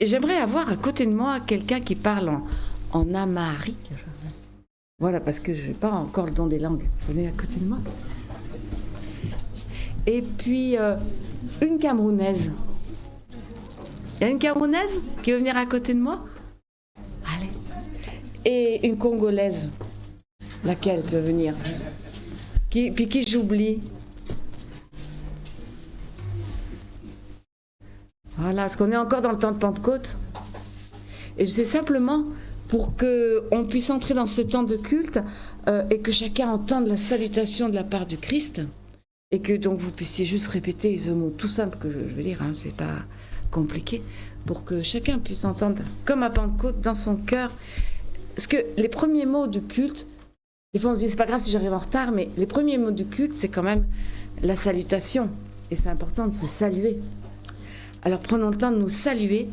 Et j'aimerais avoir à côté de moi quelqu'un qui parle en amharique. Voilà, parce que je n'ai pas encore le don des langues. Venez à côté de moi. Et puis, une Camerounaise. Il y a une Camerounaise qui veut venir à côté de moi? Allez. Et une Congolaise. Laquelle peut venir? Puis qui j'oublie? Voilà, parce qu'on est encore dans le temps de Pentecôte. Et c'est simplement pour qu'on puisse entrer dans ce temps de culte et que chacun entende la salutation de la part du Christ et que donc vous puissiez juste répéter ce mot tout simple que je veux dire, hein, c'est pas compliqué, pour que chacun puisse entendre comme à Pentecôte dans son cœur. Parce que les premiers mots du culte, des fois on se dit c'est pas grave si j'arrive en retard, mais les premiers mots du culte c'est quand même la salutation et c'est important de se saluer. Alors prenons le temps de nous saluer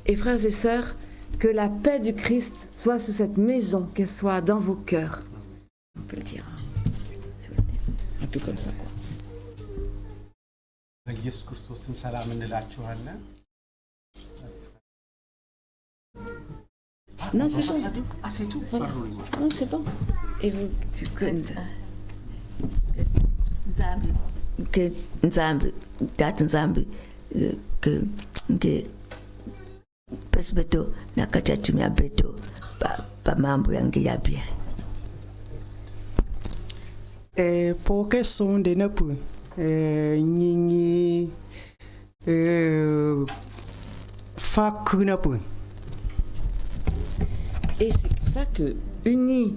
et frères et sœurs, que la paix du Christ soit sur cette maison, qu'elle soit dans vos cœurs. On peut le dire. Un peu comme ça. Non, c'est bon. Ah, c'est tout. Voilà. Non, c'est bon. Et vous, tu connais ça. Nzambi, Tata Nzambi, que pesbeto na kachatumia beto pa mambo yangu ya bien. Pour que son de ne peut ni fakuna peut. Et c'est pour ça que, unis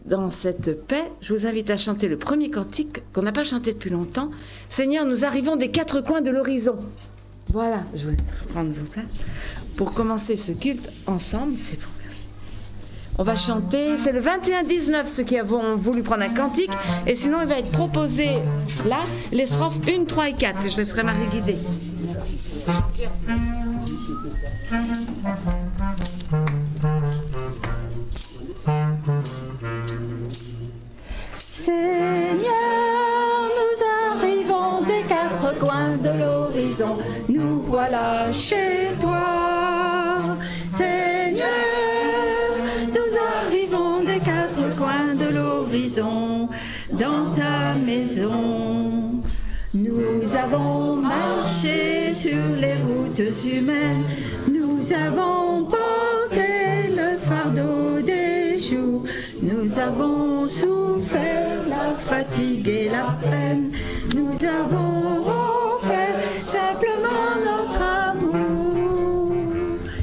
dans cette paix, je vous invite à chanter le premier cantique qu'on n'a pas chanté depuis longtemps. Seigneur, nous arrivons des quatre coins de l'horizon. Voilà, je vous laisse reprendre vos places. Pour commencer ce culte ensemble, c'est bon, merci. On va chanter, c'est le 21-19 ceux qui avons voulu prendre un cantique, et sinon il va être proposé là, les strophes 1, 3 et 4, et je laisserai Marie guider. Seigneur, nous arrivons des quatre coins de l'horizon, nous voilà chez toi. Seigneur, nous arrivons des quatre coins de l'horizon, dans ta maison. Nous avons marché sur les routes humaines, nous avons porté le fardeau des jours, nous avons souffert la fatigue et la peine, nous avons offert simplement notre amour.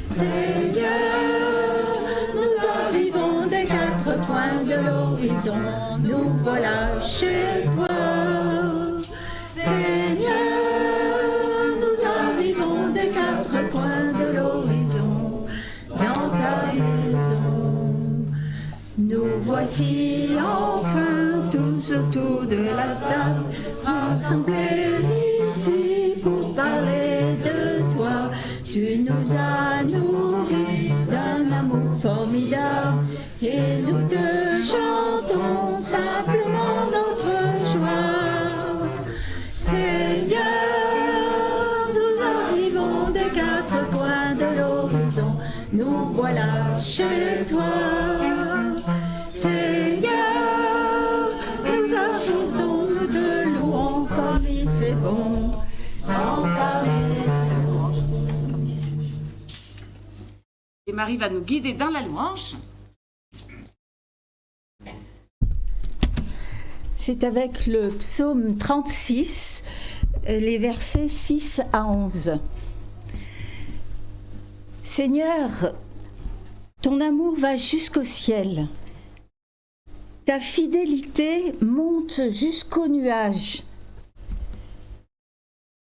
Seigneur, nous arrivons des quatre coins de l'horizon, nous voilà chez toi. Seigneur, nous arrivons des quatre coins de l'horizon, dans ta maison. Nous voici enfin tous autour de la table, rassemblés ici pour parler de toi. Tu nous as nourris d'un amour formidable, et nous te chantons simplement notre joie. Seigneur, nous arrivons des quatre coins de l'horizon, nous voilà chez toi. Seigneur, nous arrivons, nous te louons comme il fait bon dans ta maison. Et Marie va nous guider dans la louange. C'est avec le psaume 36, les versets 6 à 11. Seigneur, ton amour va jusqu'au ciel. Ta fidélité monte jusqu'aux nuages.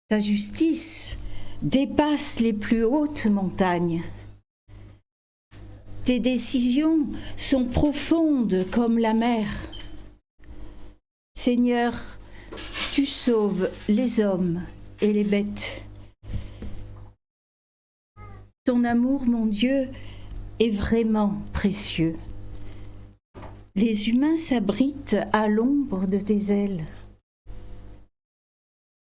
Ta justice dépasse les plus hautes montagnes. Tes décisions sont profondes comme la mer. Seigneur, tu sauves les hommes et les bêtes. Ton amour, mon Dieu, est vraiment précieux. Les humains s'abritent à l'ombre de tes ailes.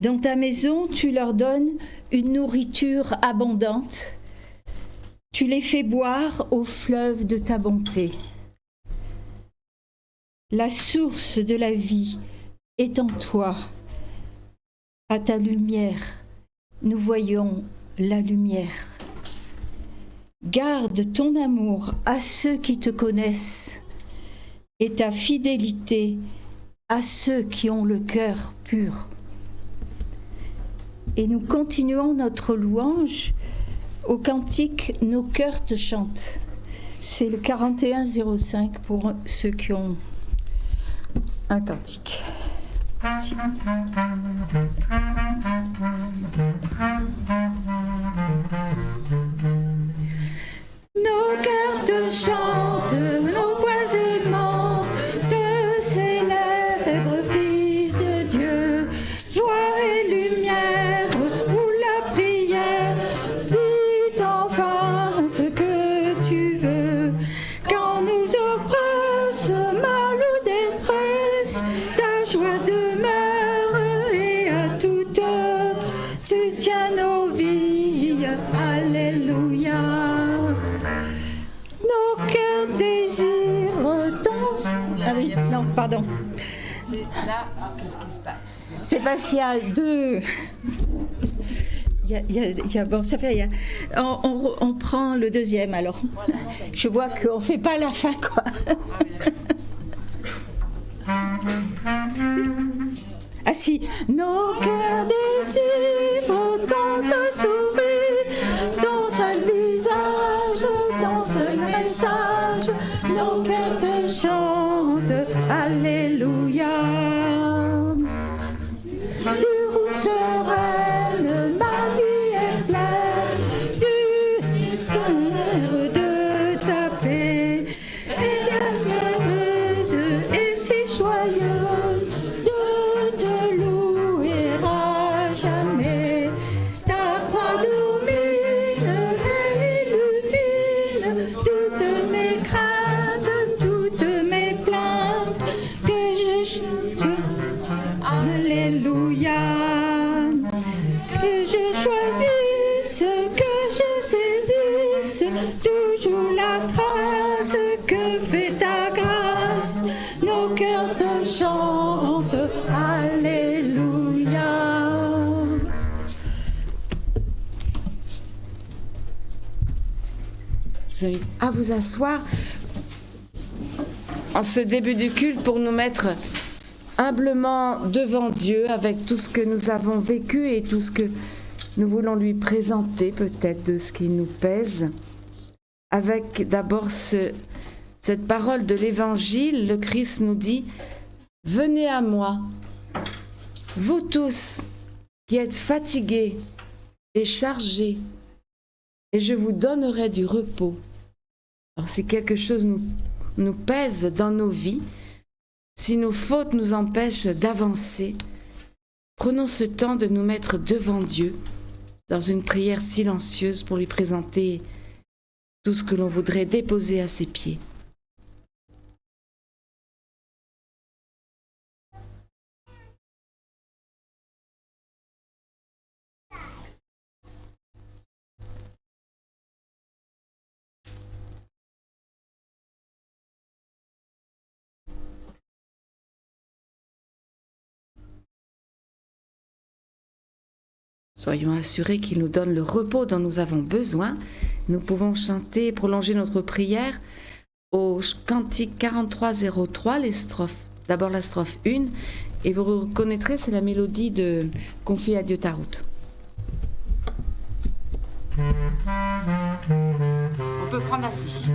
Dans ta maison, tu leur donnes une nourriture abondante. Tu les fais boire au fleuve de ta bonté. La source de la vie est en toi. À ta lumière, nous voyons la lumière. Garde ton amour à ceux qui te connaissent et ta fidélité à ceux qui ont le cœur pur. Et nous continuons notre louange au cantique « Nos cœurs te chantent ». C'est le 41-05 pour ceux qui ont un cantique. Merci. Nos cœurs te chantent, nos voix aimantes te célèbrent, Fils de Dieu. Joie et lumière, ou la prière, dis enfin ce que tu veux. Quand nous oppresse mal ou détresse, ta joie demeure et à toute heure, tu tiens nos vies. Alléluia. Nos cœurs désirent ton... Ah oui, non, pardon. Là, qu'est-ce qui se passe? C'est parce qu'il y a deux... Bon, ça fait... On prend le deuxième, alors. Je vois qu'on ne fait pas la fin, quoi. Ah si. Nos cœurs désirent ton seul sourire, ton seul visage, ton seul message. Nos cœurs te chantent, Alléluia. Du sereine, ma vie est pleine, du mystère de ta paix. Et heureuse et si joyeuse de te louer à jamais. Ta croix domine et illumine toutes mes craintes, toutes mes plaintes, que je Alléluia. Que je choisisse, que je saisisse toujours la trace que fait ta grâce. Nos cœurs te chantent, Alléluia. Je vous invite à vous asseoir en ce début du culte pour nous mettre humblement devant Dieu avec tout ce que nous avons vécu et tout ce que nous voulons lui présenter, peut-être de ce qui nous pèse. Avec d'abord cette parole de l'Évangile, le Christ nous dit « Venez à moi, vous tous qui êtes fatigués et chargés, et je vous donnerai du repos. » Alors si quelque chose nous pèse dans nos vies, si nos fautes nous empêchent d'avancer, prenons ce temps de nous mettre devant Dieu dans une prière silencieuse pour lui présenter tout ce que l'on voudrait déposer à ses pieds. Soyons assurés qu'il nous donne le repos dont nous avons besoin. Nous pouvons chanter et prolonger notre prière au cantique 4303, les strophes. D'abord la strophe 1, et vous reconnaîtrez, c'est la mélodie de Confie à Dieu ta route. On peut prendre assis.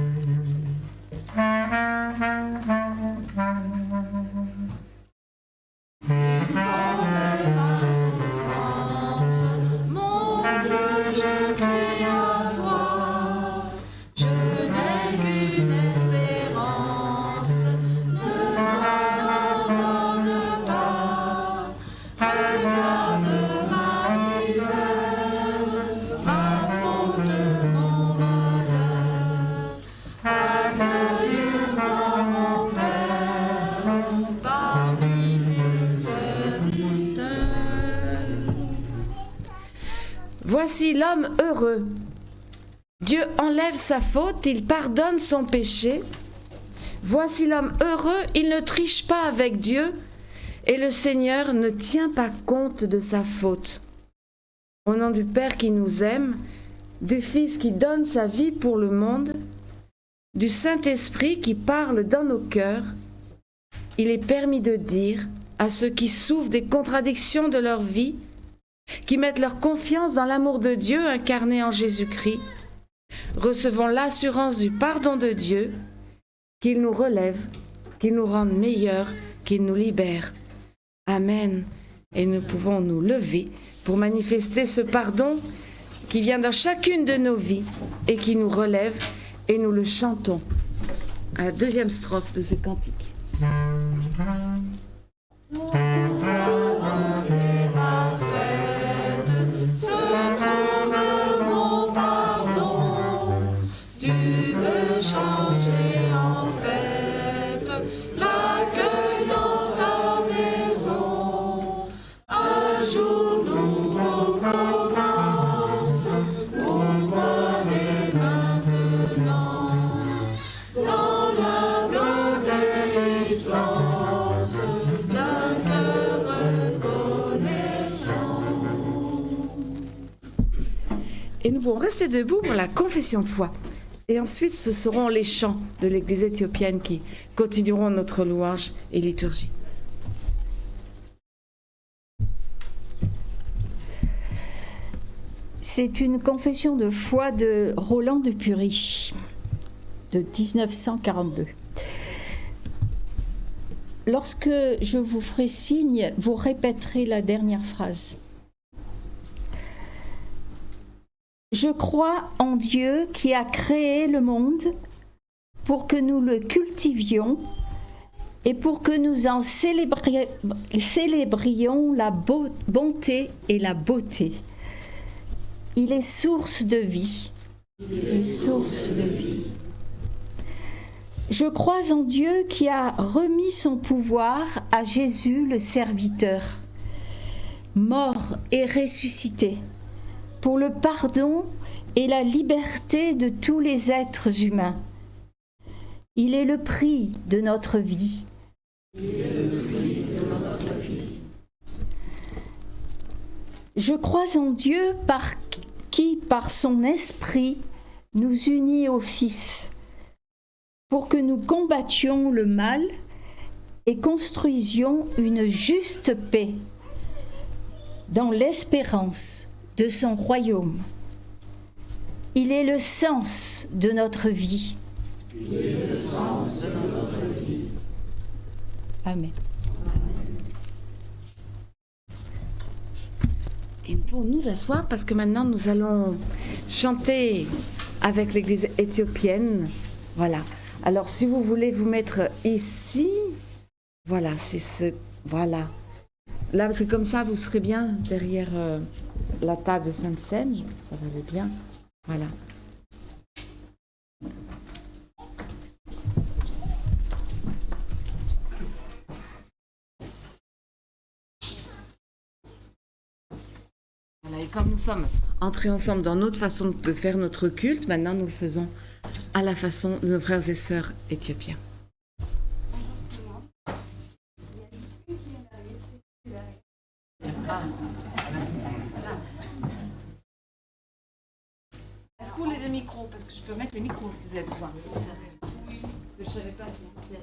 Voici l'homme heureux. Dieu enlève sa faute, il pardonne son péché. Voici l'homme heureux, il ne triche pas avec Dieu et le Seigneur ne tient pas compte de sa faute. Au nom du Père qui nous aime, du Fils qui donne sa vie pour le monde, du Saint-Esprit qui parle dans nos cœurs, il est permis de dire à ceux qui souffrent des contradictions de leur vie, qui mettent leur confiance dans l'amour de Dieu incarné en Jésus-Christ, recevons l'assurance du pardon de Dieu, qu'il nous relève, qu'il nous rende meilleurs, qu'il nous libère. Amen. Et nous pouvons nous lever pour manifester ce pardon qui vient dans chacune de nos vies et qui nous relève, et nous le chantons à la deuxième strophe de ce cantique. Et nous pourrons rester debout pour la confession de foi. Et ensuite, ce seront les chants de l'Église éthiopienne qui continueront notre louange et liturgie. C'est une confession de foi de Roland de Purie, de 1942. Lorsque je vous ferai signe, vous répéterez la dernière phrase. Je crois en Dieu qui a créé le monde pour que nous le cultivions et pour que nous en célébrions la bonté et la beauté. Il est source de vie. Il est source de vie. Je crois en Dieu qui a remis son pouvoir à Jésus le serviteur, mort et ressuscité, pour le pardon et la liberté de tous les êtres humains. Il est le prix de notre vie. Je crois en Dieu qui, par son esprit, nous unit au Fils, pour que nous combattions le mal et construisions une juste paix dans l'espérance de son royaume. Il est le sens de notre vie. Il est le sens de notre vie. Amen. Et pour nous asseoir, parce que maintenant nous allons chanter avec l'Église éthiopienne. Voilà. Alors si vous voulez vous mettre ici, voilà, c'est ce, voilà. Là, parce que comme ça, vous serez bien derrière la table de Sainte-Seine, ça va aller bien. Voilà. Voilà, et comme nous sommes entrés ensemble dans notre façon de faire notre culte, maintenant nous le faisons à la façon de nos frères et sœurs éthiopiens. Est-ce que vous voulez des micros? Parce que je peux mettre les micros si vous avez besoin. Oui. Parce que je ne savais pas si c'était...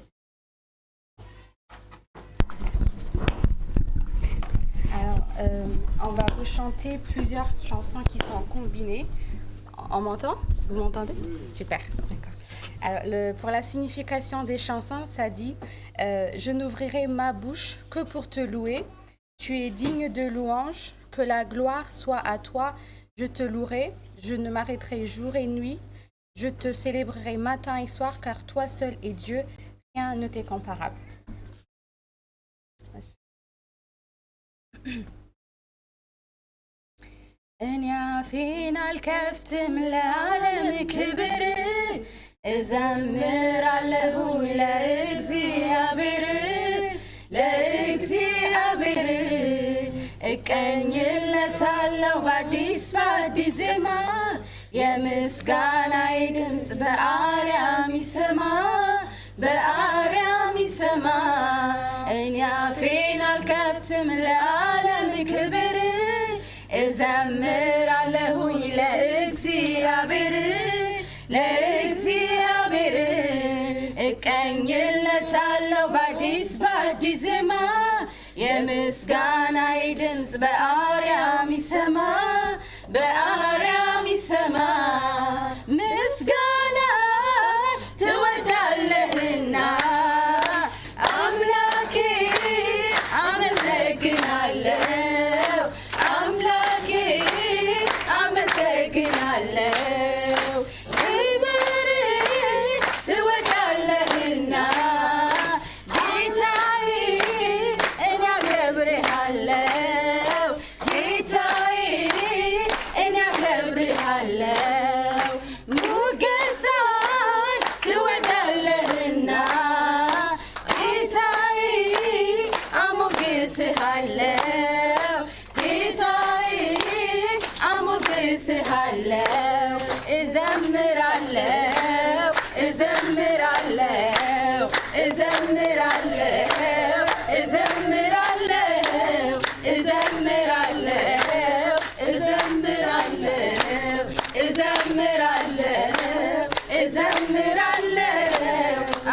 Alors, on va rechanter plusieurs chansons qui sont combinées. On m'entend? Vous m'entendez? Super, d'accord. Alors, pour la signification des chansons, ça dit « Je n'ouvrirai ma bouche que pour te louer. Tu es digne de louange. Que la gloire soit à toi. Je te louerai. Je ne m'arrêterai jour et nuit. Je te célébrerai matin et soir, car toi seul est Dieu. Rien ne t'est comparable. » أني فينا الكفتم لعالم كبر أزمر عليهم لا أجزي أبر እቀኝለታለሁ በአዲስ ዜማ የምስጋናዬ ድምፅ በአርያም ይሰማ እኔ አፌን አልከፍትም ለዓለም ክብር እዘምራለሁኝ ለእግዚአብሔር እቀኝለታለሁ በአዲስ ዜማ የምስጋናዬ ድምፅ በአርያም ይሰማ ምስጋና ትወዳለህና አምላኬ አመሰግናለሁ ክብር ትወዳለህና ጌታዬ እኔ አከብርሃለሁ ሞገሳን ትወዳለህና ጌታዬ አሞግስሃለሁ እዘምራለሁ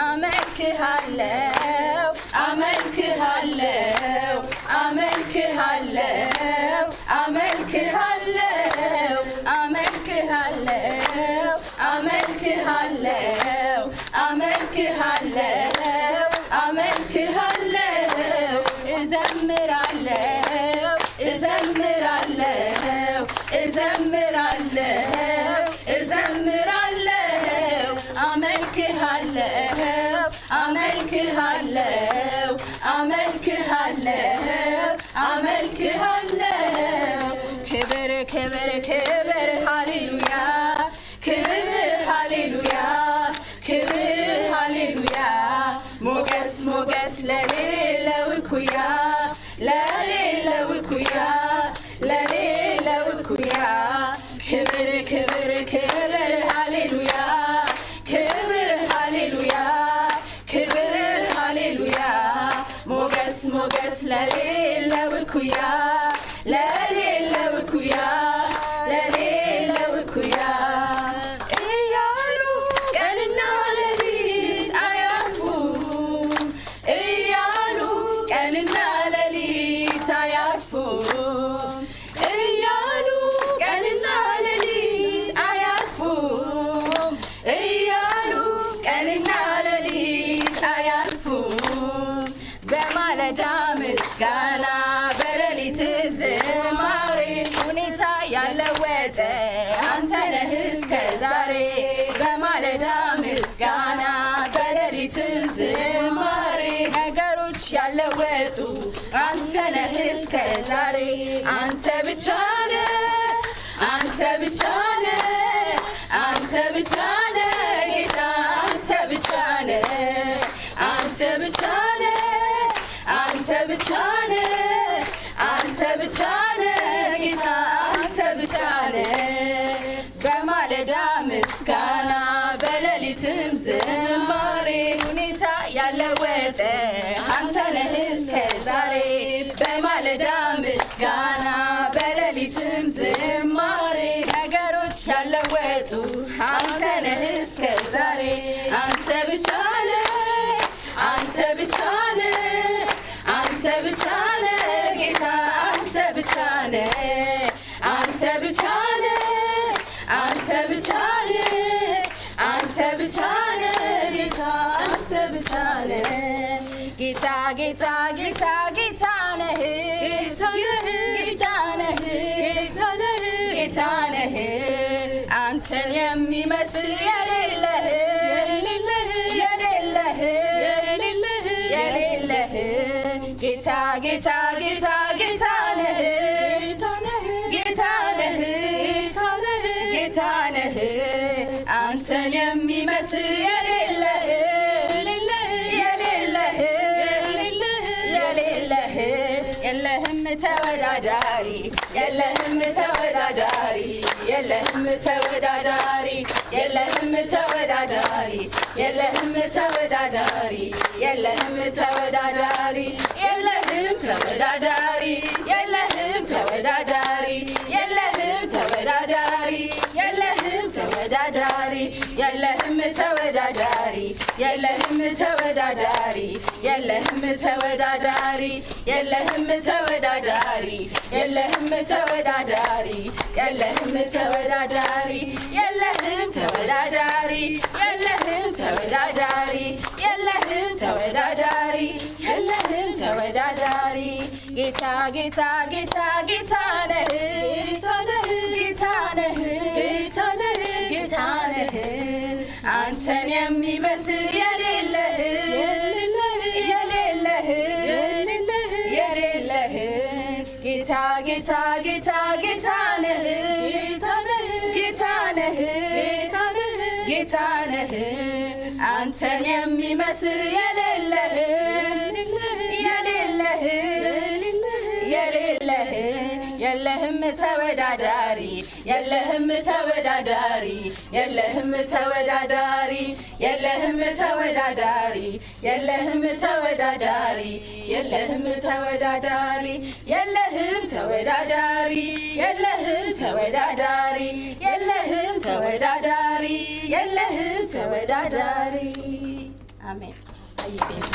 አመልክሃለሁ ክብር ሃሌሉያ ሞገስ ለሌለው እኩያ ክብር ሃሌሉያ ሞገስ ለሌለው እኩያ እያሉ ቀንና ሌሊት አያርፉም እያሉ ቀንና ሌሊት አያርፉም በማለዳ ምስጋና በሌሊት ዝማሬ ሁኔታ ያለወጠ አንተ ነህ እስከ ዛሬ በማለዳ ምስጋና በሌሊት ዝማሬ ነገሮች ያለወጡ አንተ ነህ እስከ ዛሬ አንተ ብቻ ነህ ጌታ አንተ ብቻ ነህ ጌታ አንተ ብቻ ነህ በማለዳ ምስጋና በሌሊትም ዝማሬ ሁኔታ ያለወጠ አንተ ነህ እስከ ዛሬ በማለዳ ምስጋና በሌሊትም ዝማሬ ነገሮች ያለወጡ አንተ ነህ እስከ ዛሬ አንተ ብቻ ነህ ጌታ አንተ ብቻ ነህ ጌታ ነህ አንተን የሚመስል የሌለህ ጌታ ነህ አንተን የሚመስል የሌለህ የለህም ተወዳዳሪ የለህም ተወዳዳሪ የለህም ተወዳዳሪ የለህም ተወዳዳሪ የለህም ተወዳዳሪ የለህም ተወዳዳሪ የለህም ተወዳዳሪ የለህም ተወዳዳሪ የለህም ተወዳዳሪ የለህም ተወዳዳሪ የለህም ተወዳዳሪ የለህም ተወዳዳሪ የለህም ተወዳዳሪ የለህም ተወዳዳሪ የለህም ተወዳዳሪ የለህም ተወዳዳሪ የለህም ተወዳዳሪ የለህም ተወዳዳሪ የለህም ተወዳዳሪ የለህም ተወዳዳሪ ጌታ ጌታ ጌታ ጌታ ነህ ጌታ ነህ ጌታ ነህ ጌታ ነህ አንተን የሚመስል የሌለህ የሌለህ የሌለህ ጌታ ጌታ ጌታ ጌታ ነህ ጌታ ነህ ጌታ ነህ አንተን የሚመስል የሌለህ የሌለህ የሌለህ የለህም ተወዳዳሪ የለህም ተወዳዳሪ የለህም ተወዳዳሪ የለህም ተወዳዳሪ የለህም ተወዳዳሪ የለህም ተወዳዳሪ የለህም ተወዳዳሪ የለህም ተወዳዳሪ የለህም ተወዳዳሪ የለህም ተወዳዳሪ አሜን አይቤን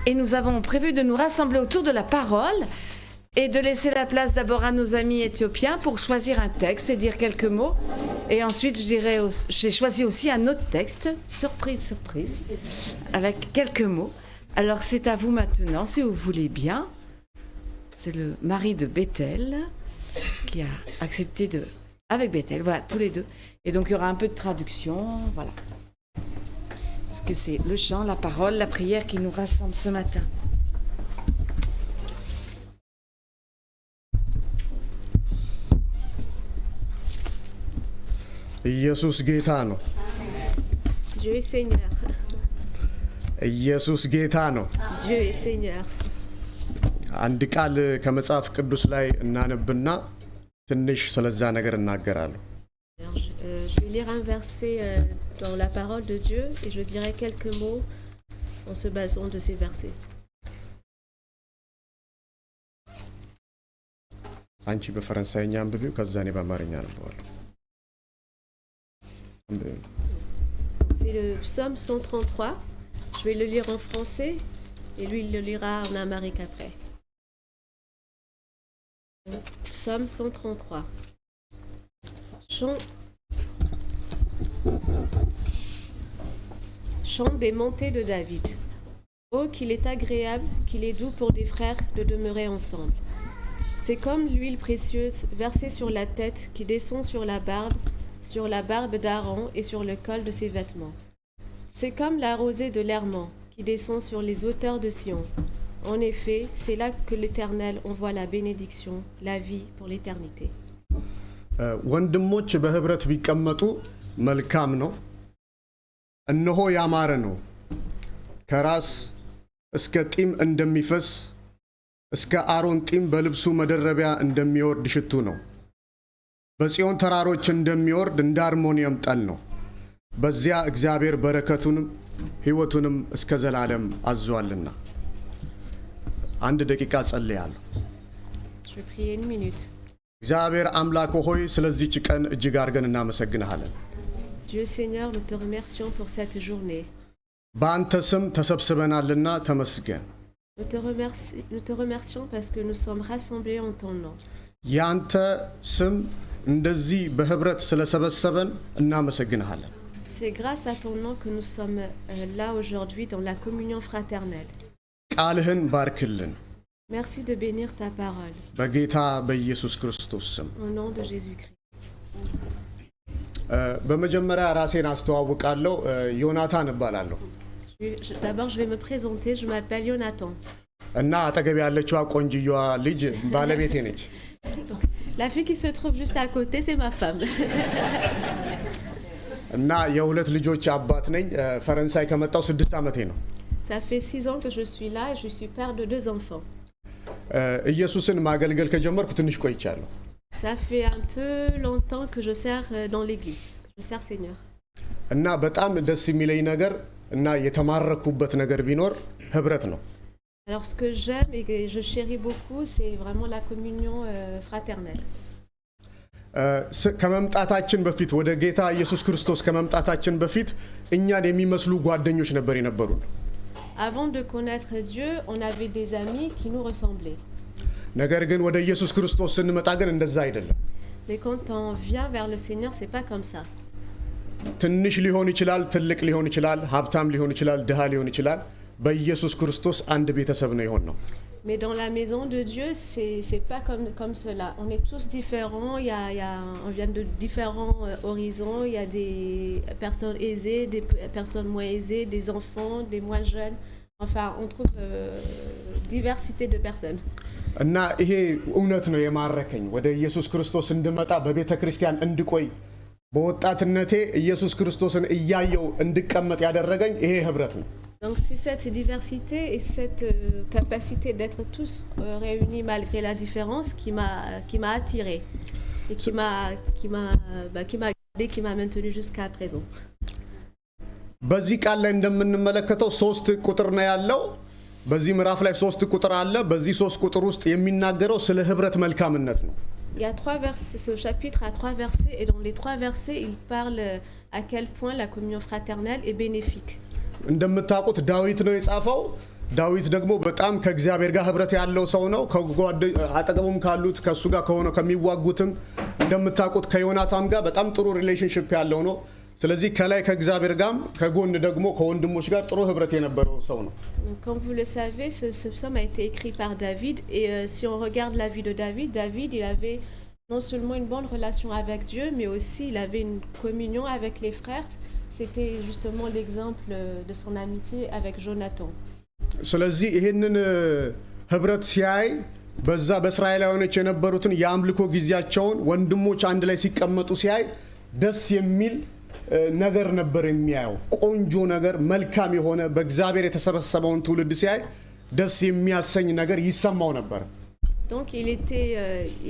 Et nous avons prévu de nous rassembler autour de la parole et de laisser la place d'abord à nos amis éthiopiens pour choisir un texte et dire quelques mots. Et ensuite, j'ai choisi aussi un autre texte, surprise, surprise, avec quelques mots. Alors c'est à vous maintenant, si vous voulez bien. C'est le mari de Bethel qui a accepté avec Bethel, voilà, tous les deux. Et donc il y aura un peu de traduction, voilà. Que c'est le chant, la parole, la prière qui nous rassemble ce matin. ኢየሱስ ጌታ ነው። Dieu est Seigneur. ኢየሱስ ጌታ ነው። Dieu est Seigneur. አንድ ቃል ከመጽሐፍ ቅዱስ ላይ እናነብና ትንሽ ስለዛ ነገር እናገራለሁ። Je vais lire un verset dans la parole de Dieu et je dirai quelques mots en se basant de ces versets. አንቺ በፈረንሳይኛ አንብቢው ከዛ እኔ በአማርኛ አነበዋለሁ። C'est le psaume 133. Je vais le lire en français et lui il le lira en amharique après. Psaume 133. Chant des montées de David. Oh, qu'il est agréable, qu'il est doux pour des frères de demeurer ensemble. C'est comme l'huile précieuse versée sur la tête qui descend sur la barbe d'Aaron et sur le col de ses vêtements. C'est comme la rosée de l'Hermon qui descend sur les hauteurs de Sion. En effet, c'est là que l'Éternel envoie la bénédiction, la vie pour l'éternité. ወንድሞች በህብረት ቢቀመጡ መልካም ነው። እነሆ ያማረ ነው። ከራስ እስከ ጢም እንደሚፈስ እስከ አሮን ጢም በልብሱ መደረቢያ እንደሚወርድ ሽቱ ነው። በጽዮን ተራሮች እንደሚወርድ እንደ አርሞኒየም ጠል ነው። በዚያ እግዚአብሔር በረከቱንም ሕይወቱንም እስከ ዘላለም አዟልና። አንድ ደቂቃ ጸልያለሁ። Je vais prier une minute. እግዚአብሔር አምላክ ሆይ ስለዚህች ቀን እጅግ አድርገን እናመሰግንሃለን። Dieu Seigneur, nous te remercions pour cette journée. በአንተ ስም ተሰብስበናልና ተመስገን። Nous te remercions parce que nous sommes rassemblés en ton nom. ያንተ ስም እንደዚህ በህብረት ስለሰበሰበን እናመሰግንሃለን። C'est grâce à ton nom que nous sommes là aujourd'hui dans la communion fraternelle. ቃልህን ባርክልን። Merci de bénir ta parole. በጌታ በኢየሱስ ክርስቶስ ስም። Au nom de Jésus-Christ. በመጀመሪያ ራሴን አስተዋውቃለሁ። ዮናታን እባላለሁ። D'abord, je vais me présenter. Je m'appelle Jonathan. እና አጠገብ ያለችው ቆንጅየዋ ልጅ ባለቤቴ ነች። La fille qui se trouve juste à côté, c'est ma femme. እና የሁለት ልጆች አባት ነኝ። ፈረንሳይ ከመጣው 6 ዓመቴ ነው። Ça fait 6 ans que je suis là et je suis père de 2 enfants. ኢየሱስን ማገልገል ከጀመርኩ ትንሽ ቆይቻለሁ። Ça fait un peu longtemps que je sers dans l'église. Je sers Seigneur. እና በጣም ደስ የሚለኝ ነገር እና የተማረኩበት ነገር ቢኖር ህብረት ነው። Alors ce que j'aime et que je chéris beaucoup, c'est vraiment la communion fraternelle. ከመምጣታችን በፊት ወደ ጌታ ኢየሱስ ክርስቶስ ከመምጣታችን በፊት እኛን የሚመስሉ ጓደኞች ነበር የነበሩን። Avant de connaître Dieu, on avait des amis qui nous ressemblaient. ነገር ግን ወደ ኢየሱስ ክርስቶስ ስንመጣ ግን እንደዛ አይደለም። Mais quand on vient vers le Seigneur, c'est pas comme ça. ትንሽ ሊሆን ይችላል፣ ትልቅ ሊሆን ይችላል፣ ሀብታም ሊሆን ይችላል፣ ድሃ ሊሆን ይችላል፣ በኢየሱስ ክርስቶስ አንድ ቤተሰብ ነው የሆን ነው። Mais dans la maison de Dieu, c'est pas comme cela. On est tous différents, on vient de différents horizons, il y a des personnes aisées, des personnes moins aisées, des enfants, des moins jeunes. Enfin, on trouve diversité de personnes. እና ይሄ እውነት ነው የማረከኝ ወደ ኢየሱስ ክርስቶስ እንድመጣ በቤተ ክርስቲያን እንድቆይ በወጣትነቴ ኢየሱስ ክርስቶስን እያየው እንድቀመጥ ያደረገኝ ይሄ ህብረት ነው። Donc c'est cette diversité et cette capacité d'être tous réunis malgré la différence qui m'a attiré et qui m'a gardé, qui m'a maintenu jusqu'à présent. በዚህ ቃል ላይ እንደምንመለከተው 3 ቁጥር ነው ያለው። በዚህ ምዕራፍ ላይ 3 ቁጥር አለ። በዚህ 3 ቁጥር ውስጥ የሚናገረው ስለ ህብረት መልካምነት ነው። Il y a 3 versets, ce chapitre a 3 versets et dans les 3 versets, il parle à quel point la communion fraternelle est bénéfique. እንደምታውቁት ዳዊት ነው የጻፈው። ዳዊት ደግሞ በጣም ከእግዚአብሔር ጋር ህብረት ያለው ሰው ነው። አጠገቡም ካሉት ከሱ ጋር ከሆነ ከሚዋጉትም እንደምታውቁት ከዮናታን ጋር በጣም ጥሩ ሪሌሽንሺፕ ያለው ነው። ስለዚህ ከላይ ከእግዚአብሔር ጋርም ከጎን ደግሞ ከወንድሞች ጋር ጥሩ ህብረት የነበረው ሰው ነው። Comme vous le savez, ce psaume a été écrit par David et si on regarde la vie de David, il avait non seulement une bonne relation avec Dieu, mais aussi il avait une communion avec les frères. C'était justement l'exemple de son amitié avec Jonathan. ስለዚህ ይሄንን ህብረት ሲያይ በዛ በእስራኤላውያኖች የነበሩትን የአምልኮ ጊዜያቸውን ወንድሞች አንድ ላይ ሲቀመጡ ሲያይ ደስ የሚል ነገር ነበር የሚያየው። ቆንጆ ነገር፣ መልካም የሆነ በእግዚአብሔር የተሰበሰበውን ትውልድ ሲያይ ደስ የሚያሰኝ ነገር ይሰማው ነበር። Donc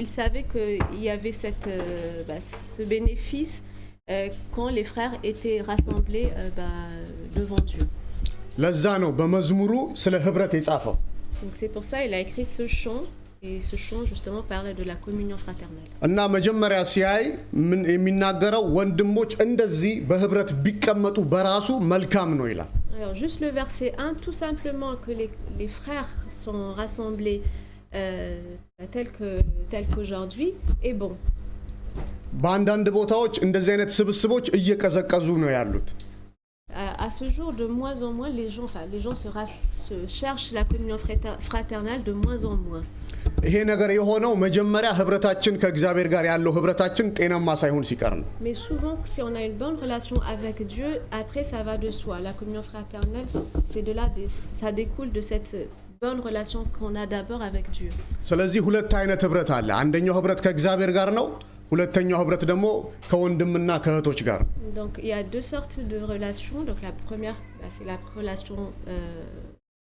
il savait qu'il y avait ce bénéfice quand les frères étaient rassemblés devant Dieu. ለዛ ነው በመዝሙሩ ስለ ህብረት የጻፈው። Donc c'est pour ça il a écrit ce chant et ce chant justement parlait de la communion fraternelle. እና መጀመሪያ ሲያይ ምን የሚናገረው ወንድሞች እንደዚህ በህብረት ቢቀመጡ በራሱ መልካም ነው ይላል። Alors juste le verset 1, tout simplement que les frères sont rassemblés tel qu'aujourd'hui est bon. በአንዳንድ ቦታዎች እንደዚህ አይነት ስብስቦች እየቀዘቀዙ ነው ያሉት። À ce jour, de moins en moins, les gens se cherchent la communion fraternelle de moins en moins. ይሄ ነገር የሆነው መጀመሪያ ህብረታችን ከእግዚአብሔር ጋር ያለው ህብረታችን ጤናማ ሳይሆን ሲቀር ነው። Mais souvent, si on a une bonne relation avec Dieu, après ça va de soi. La communion fraternelle, c'est de là, ça découle de cette bonne relation qu'on a d'abord avec Dieu. ስለዚህ ሁለት አይነት ህብረት አለ። አንደኛው ህብረት ከእግዚአብሔር ጋር ነው። ሁለተኛው ህብረት ደግሞ ከወንድምና ከእህቶች ጋር ነው። Donc il y a 2 sortes de relations. Donc la première, c'est la relation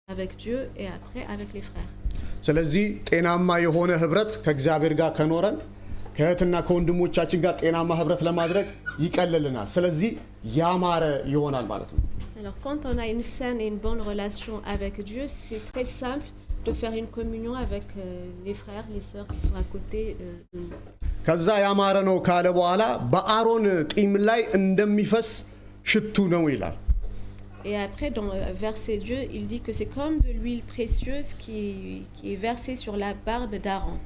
avec Dieu et après avec les frères. ስለዚህ ጤናማ የሆነ ህብረት ከእግዚአብሔር ጋር ከኖረን ከእህትና ከወንድሞቻችን ጋር ጤናማ ህብረት ለማድረግ ይቀልልናል። ስለዚህ ያማረ ይሆናል ማለት ነው። Alors quand on a une saine et une bonne relation avec Dieu, c'est très simple de faire une communion avec les frères, les sœurs qui sont à côté de nous. ከዛ ያማረ ነው ካለ በኋላ በአሮን ጢም ላይ እንደሚፈስ ሽቱ ነው ይላል። Et après dans verset 2, il dit que c'est comme de l'huile précieuse qui est versée sur la barbe d'Aaron.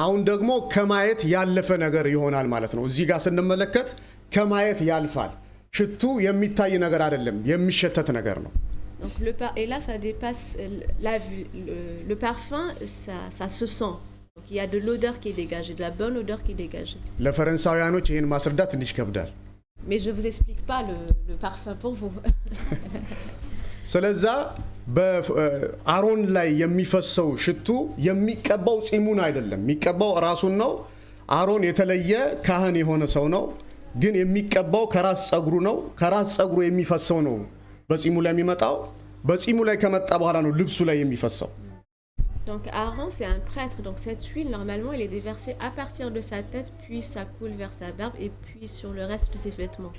አሁን ደግሞ ከማየት ያለፈ ነገር ይሆናል ማለት ነው። እዚህ ጋር ስንመለከት ከማየት ያልፋል። ሽቱ የሚታይ ነገር አይደለም፣ የሚሸተት ነገር ነው። Donc et là ça dépasse la vue. Le parfum ça se sent. Donc il y a de l'odeur qui est dégagée, de la bonne odeur qui est dégagée. ለፈረንሳውያኖች ይሄን ማስረዳት ትንሽ ይከብዳል። Mais je vous explique pas le parfum pour vous. ስለዛ በአሮን ላይ የሚፈሰው ሽቱ የሚቀባው ጺሙን አይደለም፣ የሚቀባው ራሱን ነው። አሮን የተለየ ካህን የሆነ ሰው ነው። ግን የሚቀባው ከራስ ጸጉሩ ነው። ከራስ ጸጉሩ የሚፈሰው ነው በጺሙ ላይ የሚመጣው። በጺሙ ላይ ከመጣ በኋላ ነው ልብሱ ላይ የሚፈሰው። Donc Aaron, c'est un prêtre, donc cette huile, normalement, elle est déversée à partir de sa tête, puis ça coule vers sa barbe, et puis sur le reste de ses vêtements.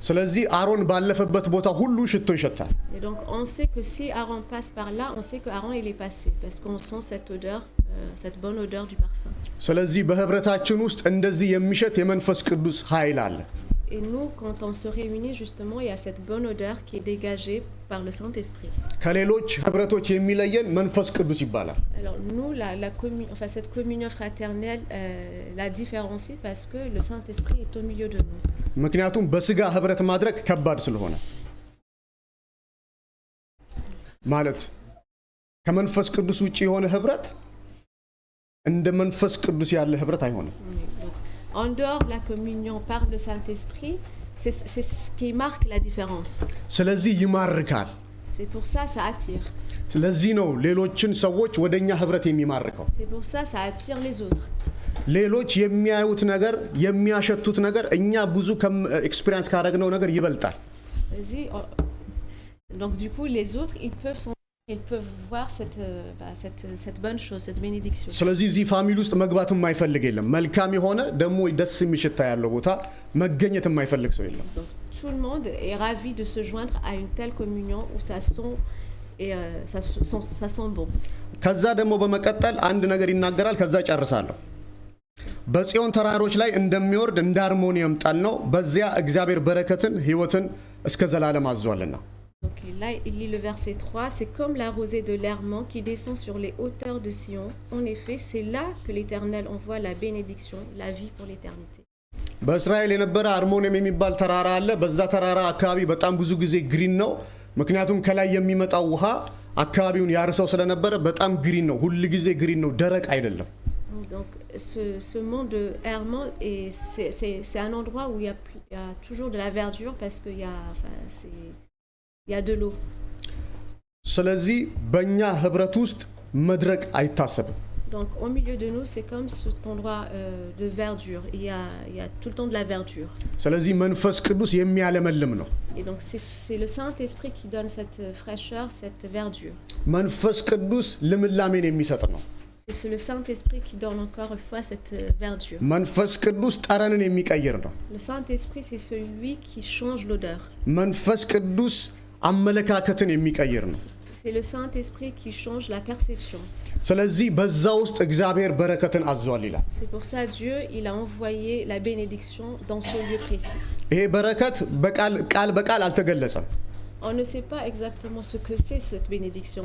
ስለዚህ አሮን ባለፈበት ቦታ ሁሉ ሽቶ ይሸታል። Et donc on sait que si Aaron passe par là, on sait que Aaron il est passé, parce qu'on sent cette odeur, cette bonne odeur du parfum. ስለዚህ በህብረታችን ውስጥ እንደዚህ የሚሸት የመንፈስ ቅዱስ ኃይል አለ። Et nous, quand on se réunit, justement, il y a cette bonne odeur qui est dégagée par le Saint-Esprit. ከሌሎች ህብረቶች የሚለየን መንፈስ ቅዱስ ይባላል። Alors nous, cette communion fraternelle la différencie parce que le Saint-Esprit est au milieu de nous. ምክንያቱም በስጋ ህብረት ማድረግ ከባድ ስለሆነ ማለት ከመንፈስ ቅዱስ ውጪ የሆነ ህብረት እንደ መንፈስ ቅዱስ ያለ ህብረት አይሆንም። En dehors de la communion par le Saint-Esprit, c'est ce qui marque la différence. ስለዚህ ይማርካል። C'est pour ça ça attire. ስለዚህ ነው ሌሎችን ሰዎች ወደኛ ህብረት የሚማርከው። C'est pour ça ça attire les autres. ሌሎች የሚያዩት ነገር የሚያሸቱት ነገር እኛ ብዙ ኤክስፒሪየንስ ካደረግነው ነገር ይበልጣል። Donc du coup les autres ils peuvent voir cette bonne chose, cette bénédiction. ስለዚህ እዚህ ፋሚሊ ውስጥ መግባት የማይፈልግ የለም። መልካም የሆነ ደግሞ ደስ የሚሽታ ያለው ቦታ መገኘት የማይፈልግ ሰው የለም። Tout le monde est ravi de se joindre à une telle communion où ça sent bon. ከዛ ደግሞ በመቀጠል አንድ ነገር ይናገራል። ከዛ ጨርሳለሁ። በጽዮን ተራሮች ላይ እንደሚወርድ እንደ አርሞኒየም ጠል ነው። በዚያ እግዚአብሔር በረከትን ሕይወትን እስከ ዘላለም አዟልና። Donc là, il lit le verset 3, c'est comme la rosée de l'Hermon qui descend sur les hauteurs de Sion. En effet, c'est là que l'Éternel envoie la bénédiction, la vie pour l'éternité. በእስራኤል የነበረ አርሞኒየም የሚባል ተራራ አለ። በዛ ተራራ አካባቢ በጣም ብዙ ጊዜ ግሪን ነው። ምክንያቱም ከላይ የሚመጣው ውሃ አካባቢውን ያርሰው ስለነበረ በጣም ግሪን ነው። ሁሉ ጊዜ ግሪን ነው፣ ደረቅ አይደለም። Donc ce mont de Hermon, c'est un endroit où il y a toujours de la verdure parce qu'il y a de l'eau. ስለዚህ በእኛ ህብረት ውስጥ መድረቅ አይታሰብም። Donc au milieu de nous, c'est comme cet endroit de verdure. Il y a tout le temps de la verdure. ስለዚህ መንፈስ ቅዱስ የሚያለመልም ነው። Et donc c'est le Saint-Esprit qui donne cette fraîcheur, cette verdure. መንፈስ ቅዱስ ልምላሜን የሚሰጥ ነው። C'est le Saint-Esprit qui donne encore une fois cette verdure. መንፈስ ቅዱስ ጠረንን የሚቀይር ነው። Le Saint-Esprit, c'est celui qui change l'odeur. መንፈስ ቅዱስ አመለካከትን የሚቀይር ነው። C'est le Saint-Esprit qui change la perception. ስለዚህ በዛ ውስጥ እግዚአብሔር በረከትን አዟል ይላል። C'est pour ça Dieu, il a envoyé la bénédiction dans ce lieu précis. ይሄ በረከት ቃል በቃል አልተገለጸም። On ne sait pas exactement ce que c'est cette bénédiction,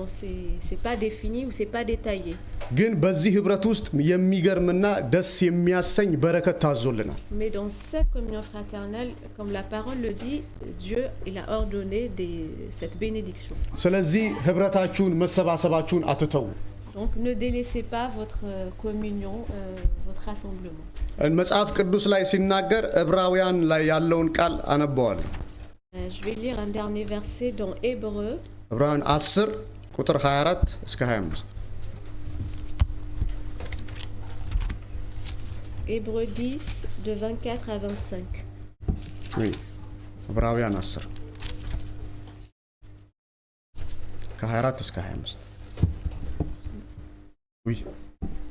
c'est pas défini ou c'est pas détaillé. ግን በዚህ ህብረት ውስጥ የሚገርምና ደስ የሚያሰኝ በረከት ታዞልናል። Mais dans cette communion fraternelle, comme la parole le dit, Dieu il a ordonné cette bénédiction. ስለዚህ ህብረታችሁን መሰባሰባችሁን አትተው። Donc ne délaissez pas votre communion, votre rassemblement. መጽሐፍ ቅዱስ ላይ ሲናገር ዕብራውያን ላይ ያለውን ቃል አነበዋለሁ። Je vais lire un dernier verset dans Hébreux. ዕብራውያን 10 ቁጥር 24 እስከ 25. Hébreux 10 de 24 à 25. Oui. ዕብራውያን 10 ከ24 እስከ 25. Oui.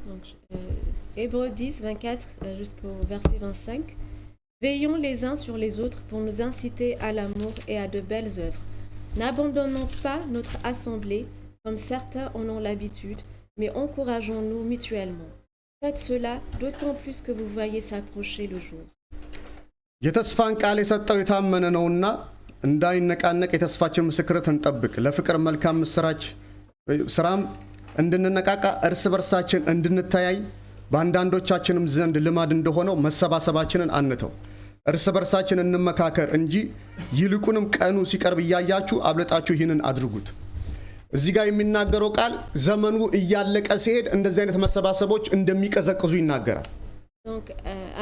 Donc, Hébreux 10, 24 jusqu'au verset 25. Veillons les uns sur les autres pour nous inciter à l'amour et à de belles œuvres. N'abandonnons pas notre assemblée, comme certains en ont l'habitude, mais encourageons-nous mutuellement. Faites cela d'autant plus que vous voyez s'approcher le jour. የተስፋን ቃል የሰጠው የታመነ ነውና እንዳይነቃነቅ የተስፋችን ምስክርነት እንጠብቅ። ለፍቅር መልካም ምስራች ስራም እንድንነቃቃ እርስ በርሳችን እንድንተያይ በአንዳንዶቻችንም ዘንድ ልማድ እንደሆነው መሰባሰባችንን አንተው። እርስ በርሳችን እንመካከር እንጂ ይልቁንም ቀኑ ሲቀርብ እያያችሁ አብልጣችሁ ይህንን አድርጉት። እዚህ ጋር የሚናገረው ቃል ዘመኑ እያለቀ ሲሄድ እንደዚህ አይነት መሰባሰቦች እንደሚቀዘቅዙ ይናገራል። Donc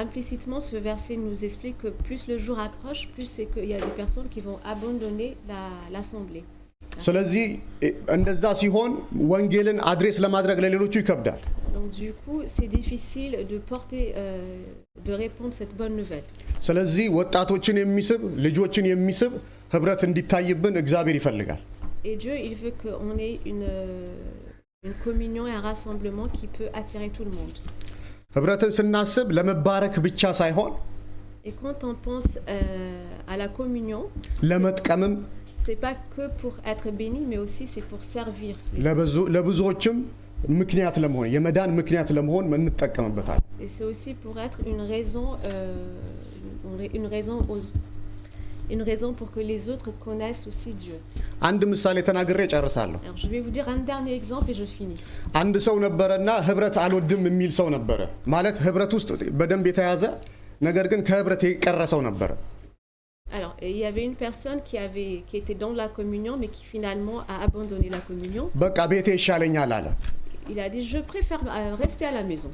implicitement ce verset nous explique que plus le jour approche, plus c'est qu'il y a des personnes qui vont abandonner l'assemblée. ስለዚህ እንደዛ ሲሆን ወንጌልን አድሬስ ለማድረግ ለሌሎቹ ይከብዳል። Donc du coup, c'est difficile de porter de répondre cette bonne nouvelle. ስለዚህ ወጣቶችን የሚስብ ልጆችን የሚስብ ህብረት እንዲታይብን እግዚአብሔር ይፈልጋል። Et Dieu, il veut qu'on ait une communion et un rassemblement qui peut attirer tout le monde. ህብረትን ስናስብ ለመባረክ ብቻ ሳይሆን Et quand on pense à la communion, ለመጥቀምም c'est pas que pour être béni, mais aussi c'est pour servir. ለብዙዎችም ምክንያት ለመሆን የመዳን ምክንያት ለመሆን እንጠቀምበታል። Et c'est aussi pour être une raison pour que les autres connaissent aussi Dieu. አንድ ምሳሌ ተናግሬ ጨርሳለሁ። Alors je vais vous dire un dernier exemple et je finis. አንድ ሰው ነበረና ህብረት አልወድም የሚል ሰው ነበረ። ማለት ህብረት ውስጥ በደንብ የተያዘ ነገር ግን ከህብረት የቀረ ሰው ነበረ። Alors, il y avait une personne qui était dans la communion, mais qui finalement a abandonné la communion. በቃ ቤቴ ይሻለኛል አለ። Il a dit, je préfère rester à la maison.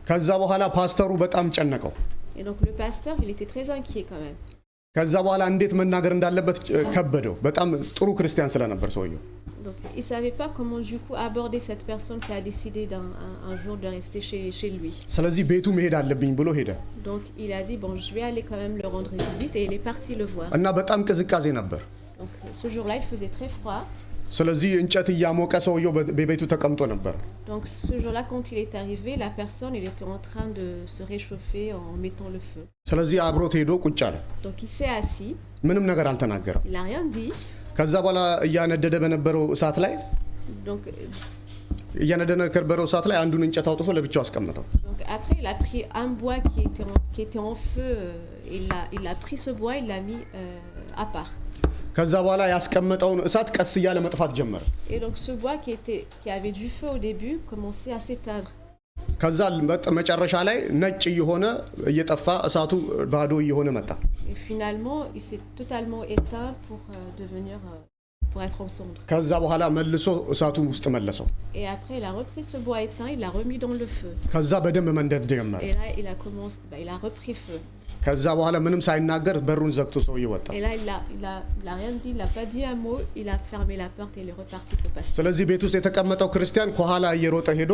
ከዛ በኋላ ፓስተሩ በጣም ጨነቀው። Et donc le pasteur, il était très inquiet quand même. ከዛ በኋላ እንዴት መናገር እንዳለበት ከበደው። በጣም ጥሩ ክርስቲያን ስለነበር ሰውየው። Donc il ne savait pas comment du coup aborder cette personne qui a décidé un jour de rester chez lui. ስለዚህ ቤቱ መሄድ አለብኝ ብሎ ሄደ። Donc il a dit, bon, je vais aller quand même le rendre visite, et il est parti le voir. እና በጣም ቅዝቃዜ ነበር። Donc ce jour-là, il faisait très froid. ስለዚህ እንጨት እያሞቀ ሰውየው በቤቱ ተቀምጦ ነበር። Donc ce jour-là, quand il est arrivé, la personne, il était en train de se réchauffer en mettant le feu. ስለዚህ አብሮት ሄዶ ቁጭ አለ። Donc il s'est assis. ምንም ነገር አልተናገረም። Il n'a rien dit. ከዛ በኋላ እያነደደ በነበረው እሳት ላይ Donc ላይ አንዱን እንጨት አውጥቶ ለብቻው አስቀመጠው። Donc après, il a pris un bois qui était en feu, il a pris ce bois, il l'a mis à part. ከዛ በኋላ ያስቀመጠውን እሳት ቀስ እያለ መጥፋት ጀመረ። Et donc ce bois qui avait du feu au début commençait à s'éteindre. ከዛ መጨረሻ ላይ ነጭ እየሆነ እየጠፋ እሳቱ ባዶ እየሆነ መጣ። Et finalement, il s'est totalement éteint pour être en cendre. ከዛ በኋላ መልሶ እሳቱ ውስጥ መለሰው። Et après, il a repris ce bois éteint, il l'a remis dans le feu. ከዛ በደንብ መንደድ ጀመረ። Et là, il a repris feu. ከዛ በኋላ ምንም ሳይናገር በሩን ዘግቶ ሰውዬው ወጣ። Et là, il a rien dit, il n'a pas dit un mot, il a fermé la porte et il est reparti se passer. ስለዚህ ቤት ውስጥ የተቀመጠው ክርስቲያን ከኋላ እየሮጠ ሄዶ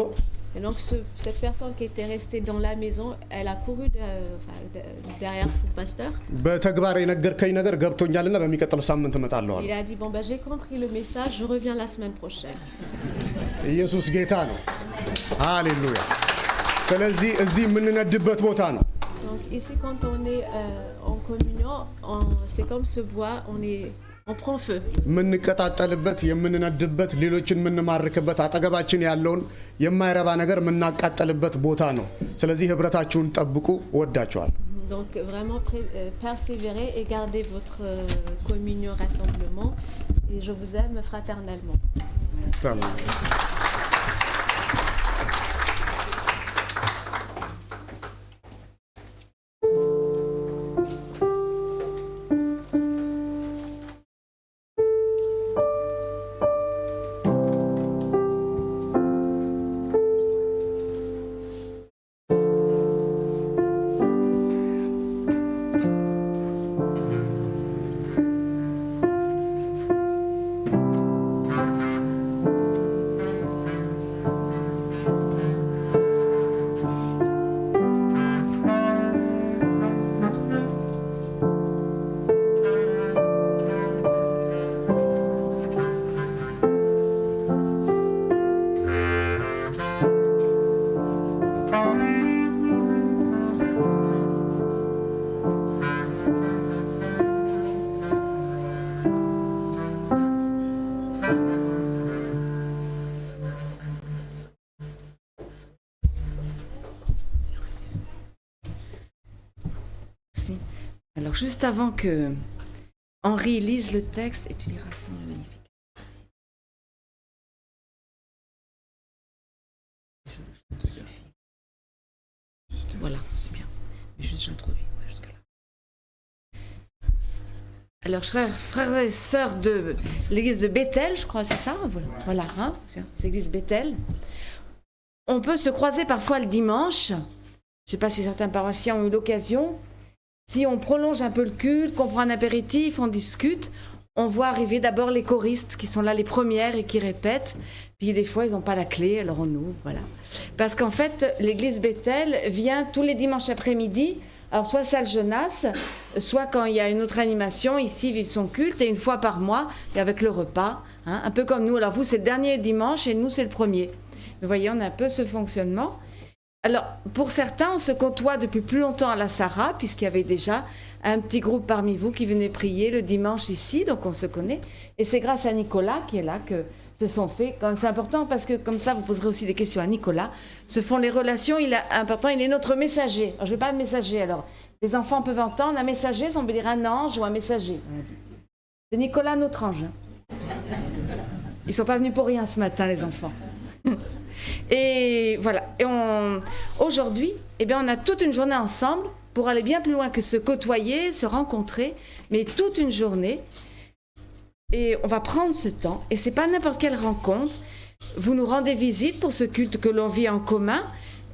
Et donc cette personne qui était restée dans la maison, elle a couru derrière son pasteur. በተግባር የነገርከኝ ነገር ገብቶኛልና በሚቀጥለው ሳምንት እመጣለሁ አለ። Il a dit, bon ben j'ai compris le message, je reviens la semaine prochaine. ኢየሱስ ጌታ ነው። ሃሌሉያ። ስለዚህ እዚህ የምንነድበት ቦታ ነው። Donc ici, quand on est en communion, c'est comme ce bois, on prend feu. የምንቀጣጠልበት የምንነድበት ሌሎችን የምንማርክበት አጠገባችን ያለውን የማይረባ ነገር የምናቃጠልበት ቦታ ነው። ስለዚህ ህብረታችሁን ጠብቁ። ወዳችኋለሁ። Donc vraiment persévérez et gardez votre communion, rassemblement, et je vous aime fraternellement. Alors juste avant que Henri lise le texte, et tu liras son magnifique. Voilà, c'est bien. Mais juste j'introduis jusque-là. Alors frères et sœurs de l'église de Bethel, je crois, c'est ça. Voilà, hein, c'est l'église Bethel. On peut se croiser parfois le dimanche. Je ne sais pas si certains paroissiens ont eu l'occasion. Si on prolonge un peu le culte, qu'on prend un apéritif, on discute, on voit arriver d'abord les choristes qui sont là les premières et qui répètent. Puis des fois, ils n'ont pas la clé, alors on ouvre, voilà. Parce qu'en fait, l'église Bethel vient tous les dimanches après-midi. Alors soit salle Jonas, soit quand il y a une autre animation, ici vivre son culte, et une fois par mois, et avec le repas, hein, un peu comme nous. Alors vous, c'est le dernier dimanche, et nous, c'est le premier. Vous voyez, on a un peu ce fonctionnement. Alors, pour certains, on se côtoie depuis plus longtemps à la Sarah, puisqu'il y avait déjà un petit groupe parmi vous qui venait prier le dimanche ici, donc on se connaît. Et c'est grâce à Nicolas qui est là que se sont faits. C'est important parce que comme ça, vous poserez aussi des questions à Nicolas. Se font les relations, il est important, il est notre messager. Alors, je ne vais pas de messager, alors les enfants peuvent entendre un messager, on peut dire un ange ou un messager. C'est Nicolas, notre ange. Ils ne sont pas venus pour rien ce matin, les enfants. Et voilà. Et aujourd'hui, eh bien, on a toute une journée ensemble pour aller bien plus loin que se côtoyer, se rencontrer, mais toute une journée. Et on va prendre ce temps. Et c'est pas n'importe quelle rencontre. Vous nous rendez visite pour ce culte que l'on vit en commun.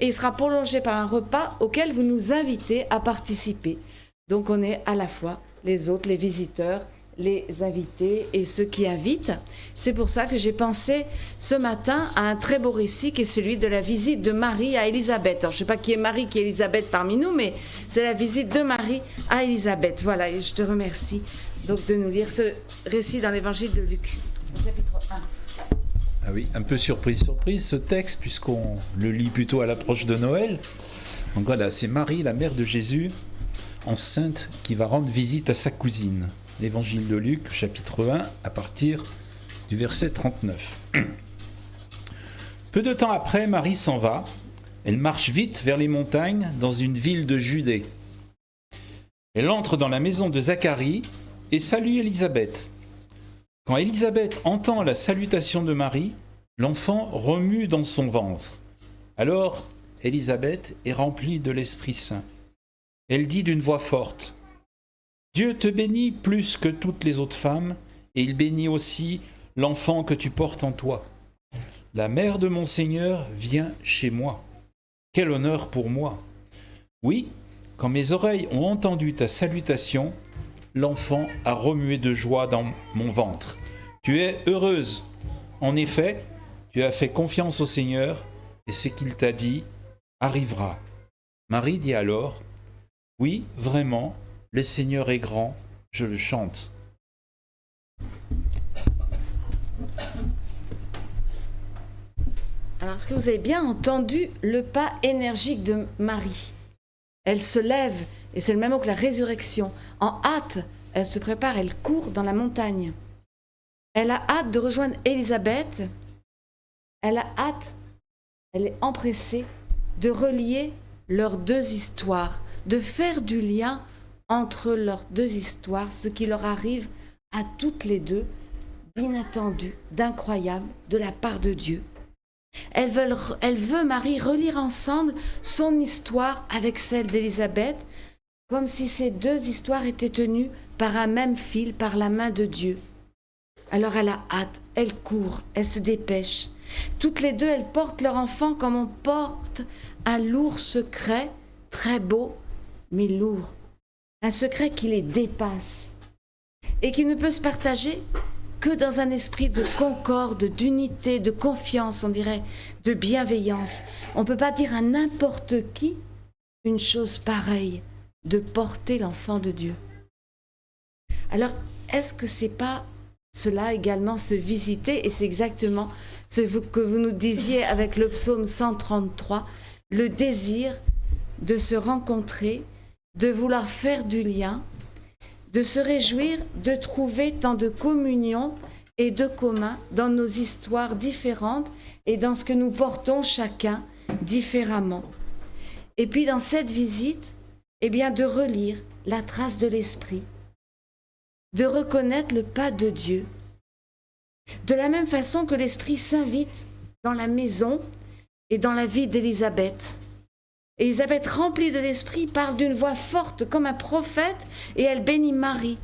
Et il sera prolongé par un repas auquel vous nous invitez à participer. Donc on est à la fois les autres, les visiteurs, les invités et ceux qui invitent. C'est pour ça que j'ai pensé ce matin à un très beau récit qui est celui de la visite de Marie à Élisabeth. Alors je ne sais pas qui est Marie, qui est Élisabeth parmi nous, mais c'est la visite de Marie à Élisabeth. Voilà, et je te remercie donc de nous lire ce récit dans l'évangile de Luc, chapitre 1. Ah oui, un peu surprise, ce texte, puisqu'on le lit plutôt à l'approche de Noël. Donc voilà, c'est Marie, la mère de Jésus, enceinte, qui va rendre visite à sa cousine. L'évangile de Luc, chapitre 1, à partir du verset 39. Peu de temps après, Marie s'en va. Elle marche vite vers les montagnes, dans une ville de Judée. Elle entre dans la maison de Zacharie et salue Élisabeth. Quand Élisabeth entend la salutation de Marie, l'enfant remue dans son ventre. Alors, Élisabeth est remplie de l'Esprit Saint. Elle dit d'une voix forte: Dieu te bénit plus que toutes les autres femmes, et il bénit aussi l'enfant que tu portes en toi. La mère de mon Seigneur vient chez moi. Quel honneur pour moi! Oui, quand mes oreilles ont entendu ta salutation, l'enfant a remué de joie dans mon ventre. Tu es heureuse. En effet, tu as fait confiance au Seigneur, et ce qu'il t'a dit arrivera. Marie dit alors: Oui, vraiment, le Seigneur est grand, je le chante. Alors, est-ce que vous avez bien entendu le pas énergique de Marie? Elle se lève, et c'est le même mot que la résurrection. En hâte, elle se prépare, elle court dans la montagne. Elle a hâte de rejoindre Élisabeth. Elle a hâte, elle est empressée de relier leurs deux histoires, de faire du lien entre leurs deux histoires, ce qui leur arrive à toutes les deux, d'inattendu, d'incroyable, de la part de Dieu. Elle veut, Marie, relire ensemble son histoire avec celle d'Élisabeth, comme si ces deux histoires étaient tenues par un même fil, par la main de Dieu. Alors elle a hâte, elle court, elle se dépêche. Toutes les deux, elles portent leur enfant comme on porte un lourd secret, très beau, mais lourd. Un secret qui les dépasse et qui ne peut se partager que dans un esprit de concorde, d'unité, de confiance, on dirait, de bienveillance. On ne peut pas dire à n'importe qui une chose pareille, de porter l'enfant de Dieu. Alors, est-ce que c'est pas cela également, se visiter, et c'est exactement ce que vous nous disiez avec le psaume 133, le désir de se rencontrer, de vouloir faire du lien, de se réjouir de trouver tant de communion et de commun dans nos histoires différentes et dans ce que nous portons chacun différemment. Et puis dans cette visite, eh bien de relire la trace de l'Esprit, de reconnaître le pas de Dieu. De la même façon que l'Esprit s'invite dans la maison et dans la vie d'Élisabeth. Élisabeth, remplie de l'Esprit, parle d'une voix forte comme un prophète et elle bénit Marie.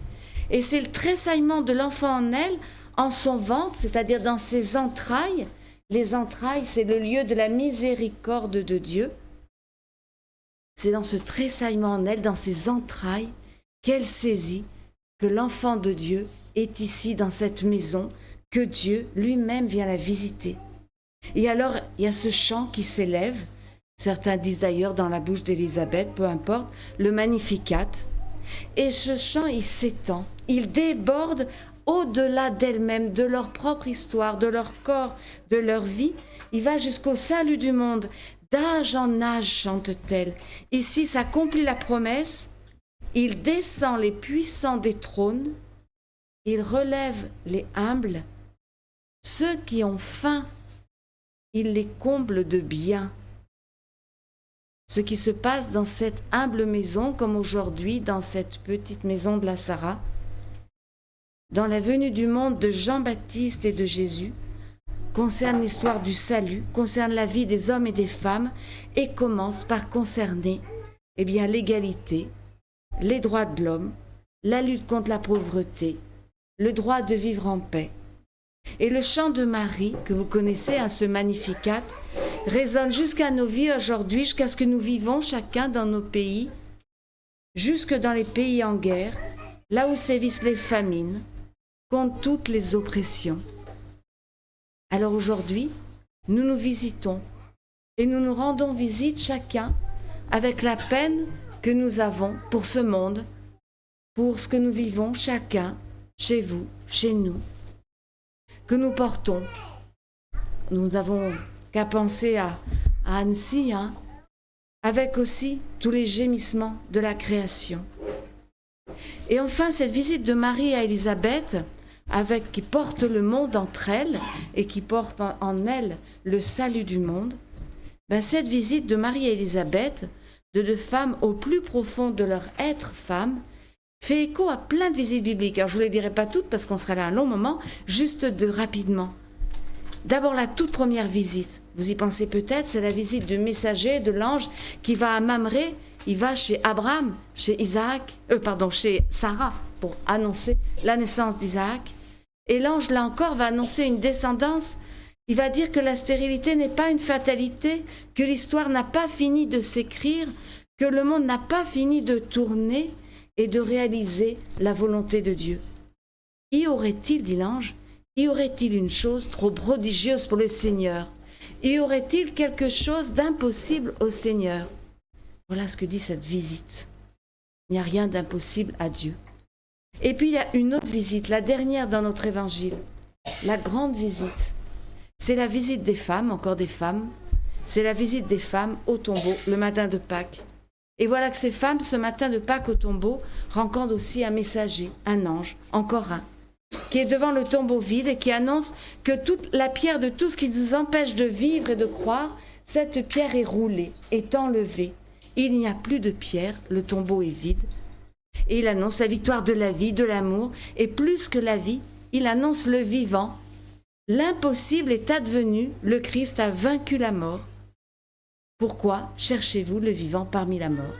Et c'est le tressaillement de l'enfant en elle, en son ventre, c'est-à-dire dans ses entrailles. Les entrailles, c'est le lieu de la miséricorde de Dieu. C'est dans ce tressaillement en elle, dans ses entrailles, qu'elle saisit que l'enfant de Dieu est ici dans cette maison, que Dieu lui-même vient la visiter. Et alors, il y a ce chant qui s'élève, certains disent d'ailleurs dans la bouche d'Élisabeth, peu importe, le Magnificat. Et ce chant, il s'étend, il déborde au-delà d'elles-mêmes, de leur propre histoire, de leur corps, de leur vie. Il va jusqu'au salut du monde. D'âge en âge chante-t-elle. Ici s'accomplit la promesse. Il descend les puissants des trônes. Il relève les humbles. Ceux qui ont faim, il les comble de bien. Ce qui se passe dans cette humble maison, comme aujourd'hui dans cette petite maison de la Sarah, dans la venue du monde de Jean-Baptiste et de Jésus, concerne l'histoire du salut, concerne la vie des hommes et des femmes, et commence par concerner l'égalité, les droits de l'homme, la lutte contre la pauvreté, le droit de vivre en paix. Et le chant de Marie, que vous connaissez, ce Magnificat, résonne jusqu'à nos vies aujourd'hui, jusqu'à ce que nous vivons chacun dans nos pays, jusque dans les pays en guerre, là où sévissent les famines, contre toutes les oppressions. Alors aujourd'hui, nous nous visitons et nous nous rendons visite chacun avec la peine que nous avons pour ce monde, pour ce que nous vivons chacun, chez vous, chez nous, que nous portons. Nous n'avons qu'à penser à Annecy, avec aussi tous les gémissements de la création. Et enfin, cette visite de Marie à Élisabeth, qui porte le monde entre elles et qui porte en elle le salut du monde, cette visite de Marie et Élisabeth, de deux femmes au plus profond de leur être femme, fait écho à plein de visites bibliques. Alors je ne vous les dirai pas toutes parce qu'on sera là un long moment, juste rapidement. D'abord la toute première visite, vous y pensez peut-être, c'est la visite du messager, de l'ange qui va à Mamré. Il va chez Abraham, chez Sarah, pour annoncer la naissance d'Isaac. Et l'ange, là encore, va annoncer une descendance. Il va dire que la stérilité n'est pas une fatalité, que l'histoire n'a pas fini de s'écrire, que le monde n'a pas fini de tourner et de réaliser la volonté de Dieu. Y aurait-il, dit l'ange, y aurait-il une chose trop prodigieuse pour le Seigneur? Y aurait-il quelque chose d'impossible au Seigneur? Voilà ce que dit cette visite. Il n'y a rien d'impossible à Dieu. Et puis il y a une autre visite, la dernière dans notre évangile, la grande visite. C'est la visite des femmes, encore des femmes. C'est la visite des femmes au tombeau le matin de Pâques. Et voilà que ces femmes, ce matin de Pâques au tombeau, rencontrent aussi un messager, un ange, encore un, qui est devant le tombeau vide et qui annonce que toute la pierre de tout ce qui nous empêche de vivre et de croire, cette pierre est roulée, est enlevée. Il n'y a plus de pierre, le tombeau est vide. Et il annonce la victoire de la vie, de l'amour, et plus que la vie, il annonce le vivant. L'impossible est advenu, le Christ a vaincu la mort. Pourquoi cherchez-vous le vivant parmi la mort?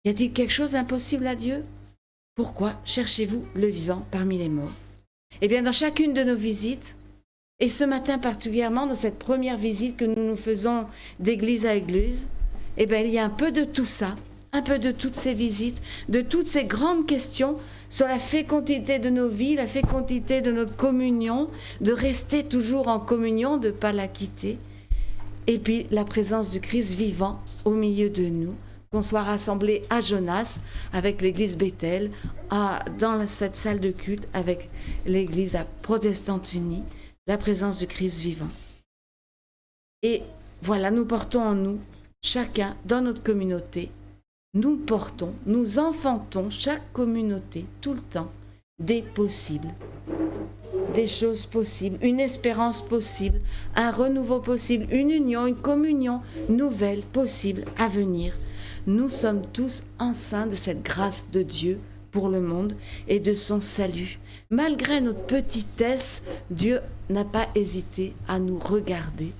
Y a-t-il quelque chose d'impossible à Dieu? Pourquoi cherchez-vous le vivant parmi les morts? Eh bien, dans chacune de nos visites, et ce matin particulièrement dans cette première visite que nous faisons d'église à église, eh bien, il y a un peu de tout ça, un peu de toutes ces visites, de toutes ces grandes questions sur la fécondité de nos vies, la fécondité de notre communion, de rester toujours en communion, de ne pas la quitter. Et puis la présence du Christ vivant au milieu de nous, qu'on soit rassemblés à Jonas avec l'église Bethel, dans cette salle de culte avec l'église protestante unie, la présence du Christ vivant. Et voilà, nous portons en nous, chacun dans notre communauté, nous portons, nous enfantons chaque communauté tout le temps des possibles, des choses possibles, une espérance possible, un renouveau possible, une union, une communion nouvelle possible à venir. Nous sommes tous enceints de cette grâce de Dieu pour le monde et de son salut. Malgré notre petitesse, Dieu n'a pas hésité à nous regarder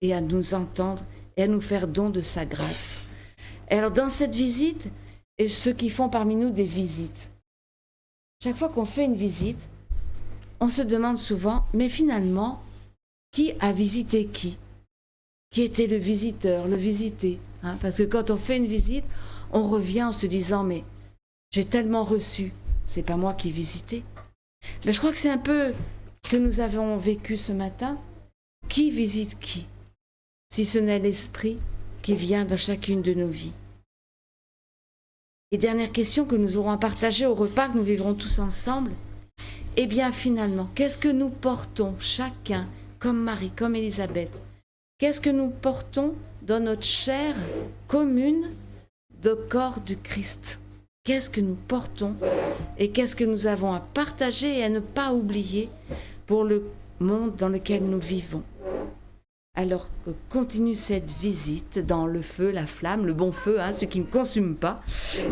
et à nous entendre et à nous faire don de sa grâce. Et alors dans cette visite, et ceux qui font parmi nous des visites, chaque fois qu'on fait une visite, on se demande souvent, mais finalement, qui a visité qui? Qui était le visiteur, le visité? Parce que quand on fait une visite, on revient en se disant, mais j'ai tellement reçu, c'est pas moi qui ai visité. Mais je crois que c'est un peu ce que nous avons vécu ce matin. Qui visite qui? Si ce n'est l'Esprit qui vient dans chacune de nos vies. Et dernière question que nous aurons à partager au repas que nous vivrons tous ensemble. Eh bien finalement, qu'est-ce que nous portons chacun, comme Marie, comme Élisabeth? Qu'est-ce que nous portons dans notre chair commune de corps du Christ? Qu'est-ce que nous portons et qu'est-ce que nous avons à partager et à ne pas oublier pour le monde dans lequel nous vivons? Alors que continue cette visite dans le feu, la flamme, le bon feu, ce qui ne consume pas,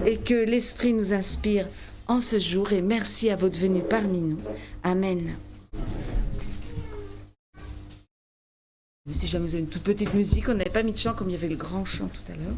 et que l'Esprit nous inspire en ce jour, et merci à votre venue parmi nous. Amen. Si jamais vous avez une toute petite musique, on n'avait pas mis de chant comme il y avait le grand chant tout à l'heure.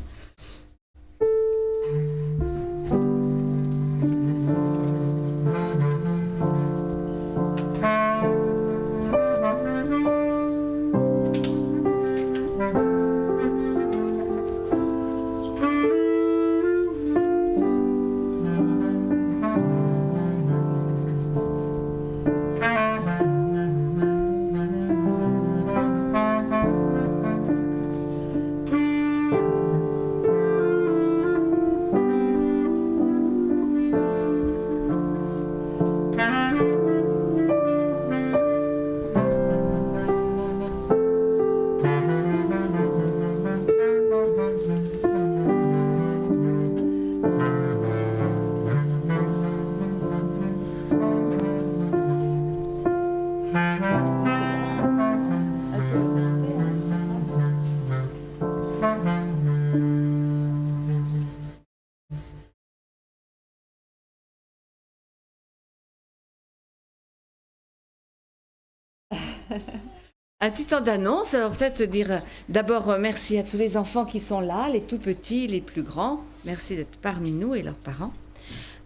Un petit temps d'annonce, alors peut-être dire d'abord merci à tous les enfants qui sont là, les tout petits, les plus grands. Merci d'être parmi nous et leurs parents.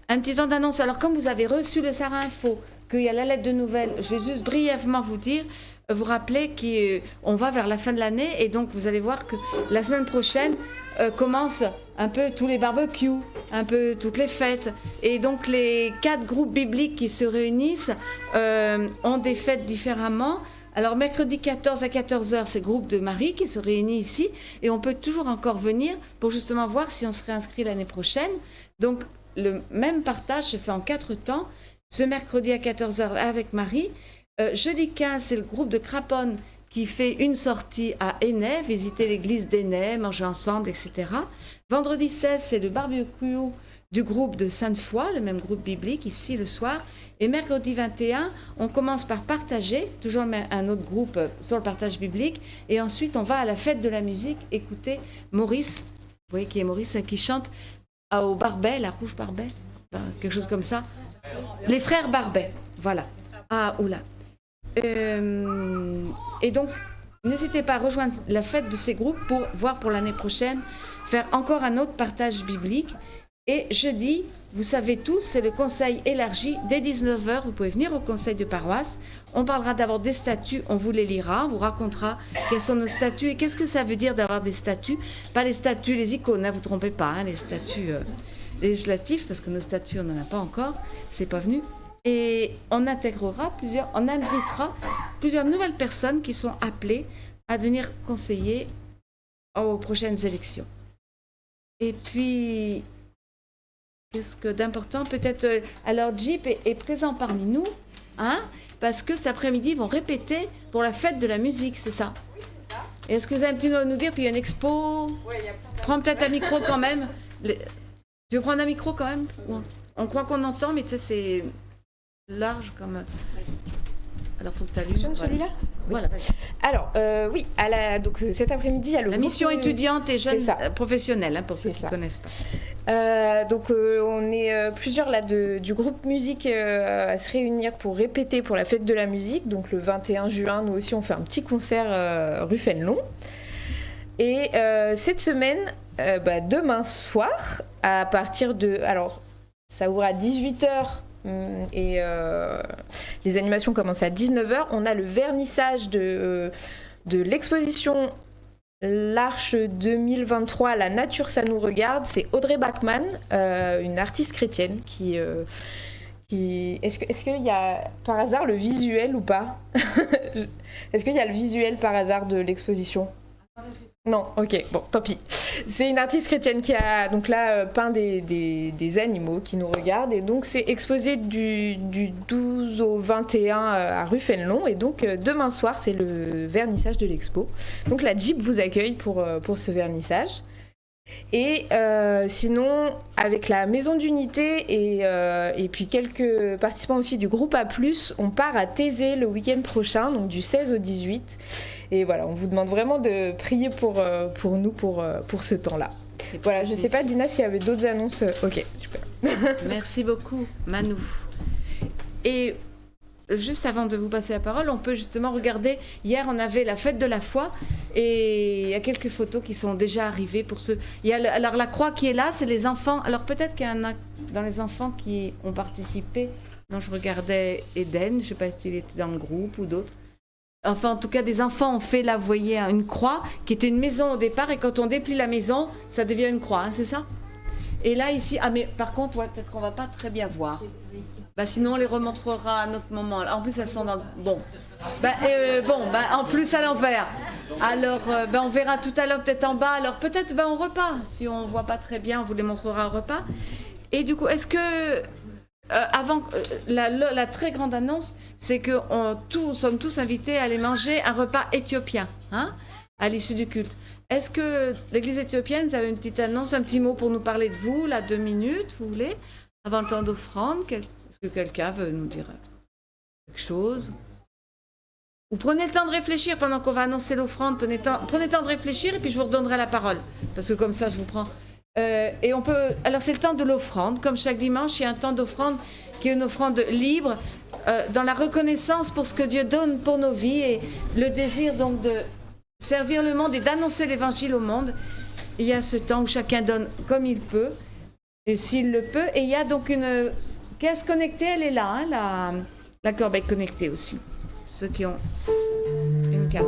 Un petit temps d'annonce, alors comme vous avez reçu le Sarah Info, qu'il y a la lettre de nouvelles, je vais juste brièvement vous rappeler qu'on va vers la fin de l'année et donc vous allez voir que la semaine prochaine commencent un peu tous les barbecues, un peu toutes les fêtes. Et donc les 4 groupes bibliques qui se réunissent ont des fêtes différemment. Alors mercredi 14 à 14h, c'est le groupe de Marie qui se réunit ici et on peut toujours encore venir pour justement voir si on se réinscrit l'année prochaine. Donc le même partage se fait en 4 temps. Ce mercredi à 14h avec Marie. Jeudi 15, c'est le groupe de Craponne qui fait une sortie à Enay, visiter l'église d'Enay, manger ensemble, etc. Vendredi 16, c'est le barbecue du groupe de Sainte-Foy, le même groupe biblique, ici le soir. Et mercredi 21, on commence par partager, toujours un autre groupe sur le partage biblique. Et ensuite, on va à la fête de la musique, écouter Maurice, vous voyez qui est Maurice, qui chante au Barbet, la Rouge Barbet, quelque chose comme ça. Les frères Barbet, voilà. Ah, oula. Et donc, n'hésitez pas à rejoindre la fête de ces groupes pour voir pour l'année prochaine, faire encore un autre partage biblique. Et jeudi, vous savez tous, c'est le conseil élargi. Dès 19h, vous pouvez venir au conseil de paroisse. On parlera d'abord des statuts, on vous les lira, on vous racontera quels sont nos statuts et qu'est-ce que ça veut dire d'avoir des statuts. Pas les statuts, les icônes, ne vous trompez pas, les statuts législatifs, parce que nos statuts, on n'en a pas encore, c'est pas venu. Et on invitera plusieurs nouvelles personnes qui sont appelées à devenir conseiller aux prochaines élections. Et puis, qu'est-ce que d'important? Peut-être, alors Jeep est présent parmi nous, parce que cet après-midi, ils vont répéter pour la fête de la musique, c'est ça? Oui, c'est ça. Et est-ce que vous avez un petit mot à nous dire? Puis il y a une expo. Oui, il y a plein de... Prends peut-être un micro quand même. Tu veux prendre un micro quand même? On croit qu'on entend, mais tu sais, c'est large comme... Alors, il faut que tu allumes. Voilà. Celui-là? Voilà. Alors, oui, donc, cet après-midi, il y a le la mission étudiante et jeunes professionnels, pour ceux qui ne connaissent pas. Donc, on est plusieurs là du groupe musique à se réunir pour répéter pour la fête de la musique. Donc, le 21 juin, nous aussi, on fait un petit concert rue Fénelon. Et cette semaine, demain soir, à partir de... Alors, ça ouvre à 18h. Et les animations commencent à 19h. On a le vernissage de l'exposition L'Arche 2023, La nature, ça nous regarde. C'est Audrey Bachmann, une artiste chrétienne qui Est-ce qu'il y a par hasard le visuel ou pas? Est-ce qu'il y a le visuel par hasard de l'exposition? Non, ok, bon, tant pis. C'est une artiste chrétienne qui a donc là peint des animaux qui nous regardent, et donc c'est exposé du 12 au 21 à rue Fénelon, et donc demain soir c'est le vernissage de l'expo. Donc la Jeep vous accueille pour ce vernissage. Et sinon, avec la Maison d'Unité et puis quelques participants aussi du groupe A+, on part à Thésée le week-end prochain, donc du 16 au 18. Et voilà, on vous demande vraiment de prier pour nous pour ce temps-là. Voilà, je sais pas, Dina, s'il y avait d'autres annonces. Ok, super. Merci beaucoup, Manou. Et juste avant de vous passer la parole, on peut justement regarder. Hier, on avait la fête de la foi et il y a quelques photos qui sont déjà arrivées pour ceux. Alors la croix qui est là, c'est les enfants. Alors peut-être qu'il y en a dans les enfants qui ont participé. Non, je regardais Eden, je ne sais pas s'il était dans le groupe ou d'autres. Enfin, en tout cas, des enfants ont fait, là, vous voyez, une croix qui était une maison au départ, et quand on déplie la maison, ça devient une croix, hein, c'est ça? Et là, ici, ah mais par contre, ouais, peut-être qu'on va pas très bien voir. Bah, sinon, on les remontrera à un autre moment. En plus, elles sont dans... Bon. En plus, à l'envers. Alors, on verra tout à l'heure, peut-être en bas. Alors, peut-être au repas. Si on voit pas très bien, on vous les montrera au repas. Et du coup, est-ce que... la très grande annonce, c'est que sommes tous invités à aller manger un repas éthiopien, hein, à l'issue du culte. Est-ce que l'église éthiopienne, vous avez une petite annonce, un petit mot pour nous parler de vous, là, 2 minutes, vous voulez, avant le temps d'offrande? Est-ce que quelqu'un veut nous dire quelque chose? Ou prenez le temps de réfléchir pendant qu'on va annoncer l'offrande, prenez le temps de réfléchir, et puis je vous redonnerai la parole, parce que comme ça, je vous prends... et on peut. Alors c'est le temps de l'offrande. Comme chaque dimanche, il y a un temps d'offrande qui est une offrande libre, dans la reconnaissance pour ce que Dieu donne pour nos vies et le désir donc de servir le monde et d'annoncer l'évangile au monde. Il y a ce temps où chacun donne comme il peut et s'il le peut. Et il y a donc une caisse connectée, elle est là, hein, la corbeille connectée aussi. Ceux qui ont une carte.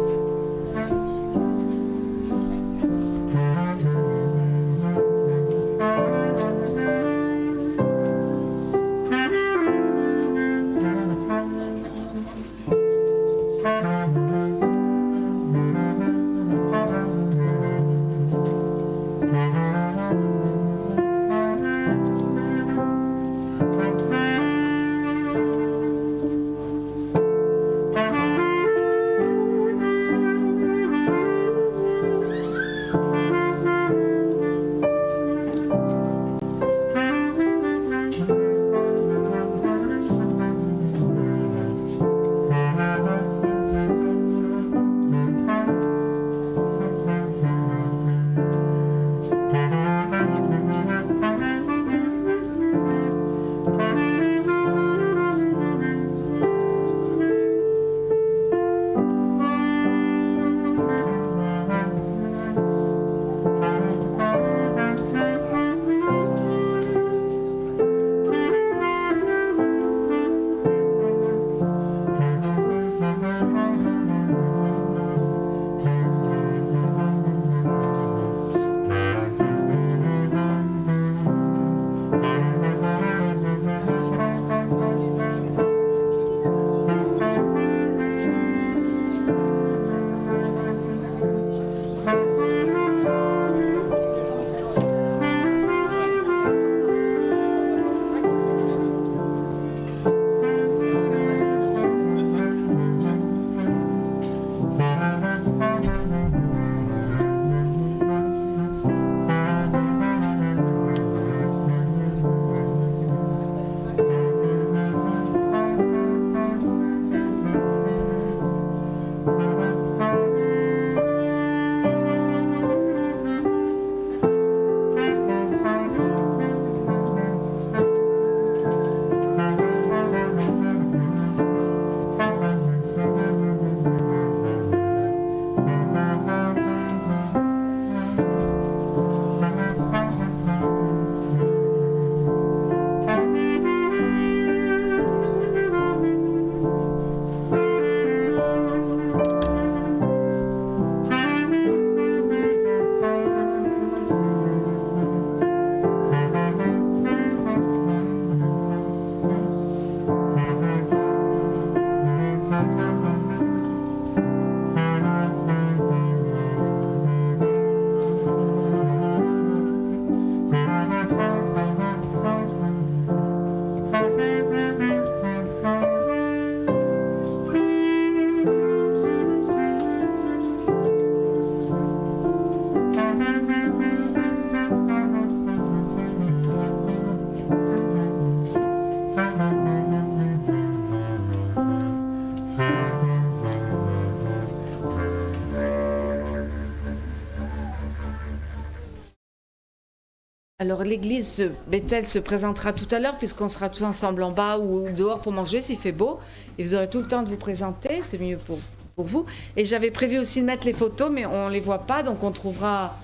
Alors l'église Bethel se présentera tout à l'heure puisqu'on sera tous ensemble en bas ou dehors pour manger s'il fait beau. Et vous aurez tout le temps de vous présenter, c'est mieux pour vous. Et j'avais prévu aussi de mettre les photos, mais on ne les voit pas, donc on trouvera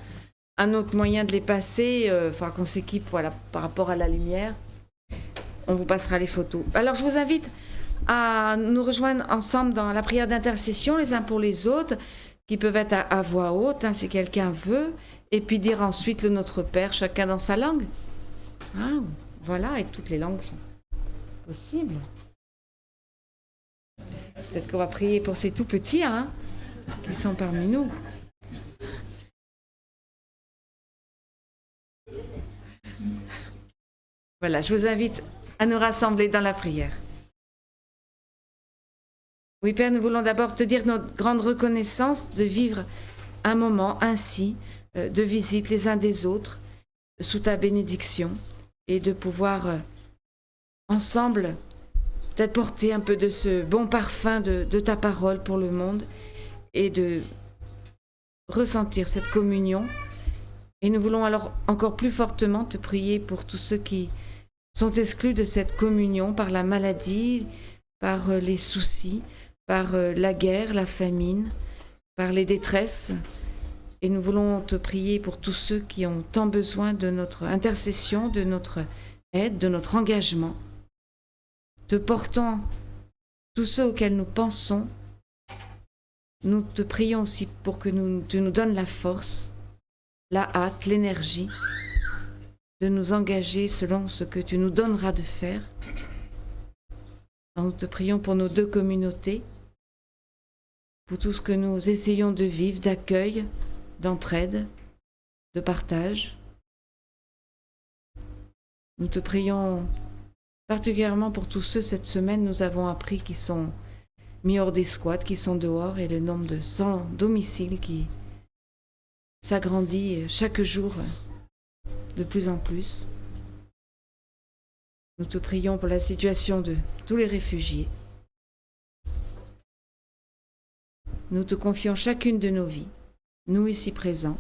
un autre moyen de les passer. Il faudra qu'on s'équipe par rapport à la lumière. On vous passera les photos. Alors je vous invite à nous rejoindre ensemble dans la prière d'intercession les uns pour les autres, qui peuvent être à voix haute, si quelqu'un veut, et puis dire ensuite le Notre Père, chacun dans sa langue. Ah, voilà, et toutes les langues sont possibles. Peut-être qu'on va prier pour ces tout petits qui sont parmi nous. Voilà, je vous invite à nous rassembler dans la prière. Oui, Père, nous voulons d'abord te dire notre grande reconnaissance de vivre un moment ainsi de visite les uns des autres sous ta bénédiction et de pouvoir ensemble peut-être porter un peu de ce bon parfum de ta parole pour le monde et de ressentir cette communion. Et nous voulons alors encore plus fortement te prier pour tous ceux qui sont exclus de cette communion par la maladie, par les soucis, par la guerre, la famine, par les détresses. Et nous voulons te prier pour tous ceux qui ont tant besoin de notre intercession, de notre aide, de notre engagement. Te portant tous ceux auxquels nous pensons, nous te prions aussi pour que tu nous donnes la force, la hâte, l'énergie de nous engager selon ce que tu nous donneras de faire. Alors nous te prions pour nos deux communautés, pour tout ce que nous essayons de vivre, d'accueil, d'entraide, de partage. Nous te prions particulièrement pour tous ceux, cette semaine, nous avons appris qui sont mis hors des squats, qui sont dehors, et le nombre de sans domicile qui s'agrandit chaque jour de plus en plus. Nous te prions pour la situation de tous les réfugiés. Nous te confions chacune de nos vies, nous ici présents,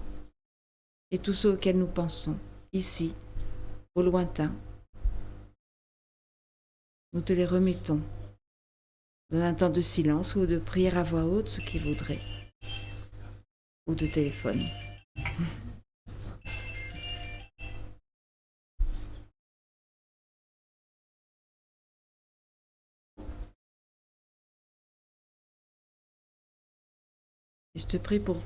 et tous ceux auxquels nous pensons, ici, au lointain. Nous te les remettons dans un temps de silence ou de prière à voix haute, ce qu'ils voudraient, ou de téléphone. Et je te prie pour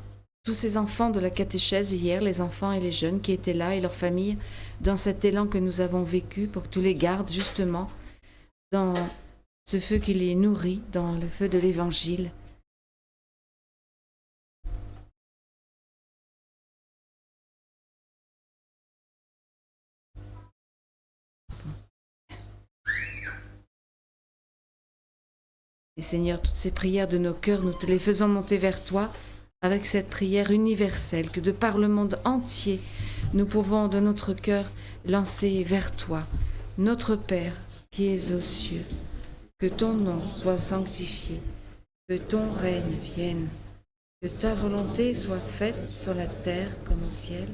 tous ces enfants de la catéchèse hier, les enfants et les jeunes qui étaient là et leurs familles, dans cet élan que nous avons vécu, pour que tu les gardes justement dans ce feu qui les nourrit, dans le feu de l'Évangile. Et Seigneur, toutes ces prières de nos cœurs, nous te les faisons monter vers toi avec cette prière universelle que de par le monde entier, nous pouvons de notre cœur lancer vers toi. Notre Père qui es aux cieux, que ton nom soit sanctifié, que ton règne vienne, que ta volonté soit faite sur la terre comme au ciel.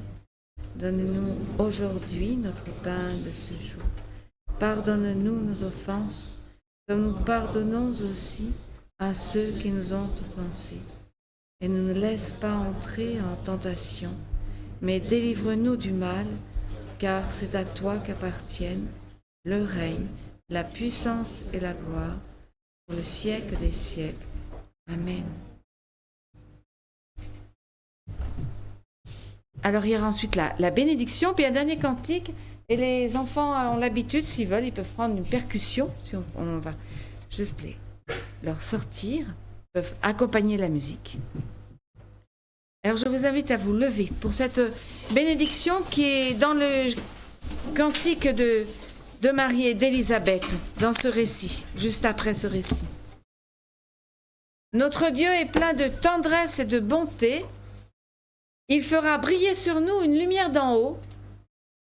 Donne-nous aujourd'hui notre pain de ce jour. Pardonne-nous nos offenses, comme nous pardonnons aussi à ceux qui nous ont offensés. Et ne nous laisse pas entrer en tentation, mais délivre-nous du mal, car c'est à toi qu'appartiennent le règne, la puissance et la gloire, pour le siècle des siècles. Amen. Alors il y aura ensuite la bénédiction, puis un dernier cantique. Et les enfants ont l'habitude, s'ils veulent, ils peuvent prendre une percussion, si on va juste leur sortir, ils peuvent accompagner la musique. Alors je vous invite à vous lever pour cette bénédiction qui est dans le cantique de Marie et d'Élisabeth, dans ce récit, juste après ce récit. Notre Dieu est plein de tendresse et de bonté. Il fera briller sur nous une lumière d'en haut,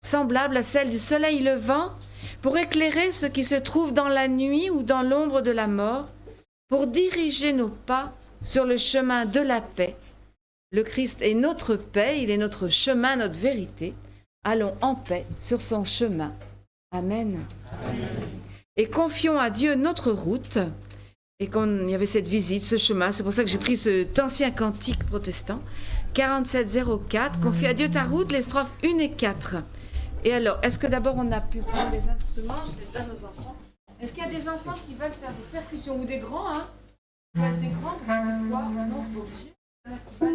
semblable à celle du soleil levant, pour éclairer ce qui se trouve dans la nuit ou dans l'ombre de la mort, pour diriger nos pas sur le chemin de la paix. Le Christ est notre paix, il est notre chemin, notre vérité. allons en paix sur son chemin. Amen. Et confions à Dieu notre route. Et quand il y avait cette visite, ce chemin, c'est pour ça que j'ai pris cet ancien cantique protestant, 4704, confie à Dieu ta route, les strophes 1 et 4. Et alors, est-ce que d'abord on a pu prendre les instruments, je les donne aux enfants. Est-ce qu'il y a des enfants qui veulent faire des percussions, ou des grands, hein? Qui veulent des grands, c'est une fois, non, c'est pas obligé. Il y en a qui veulent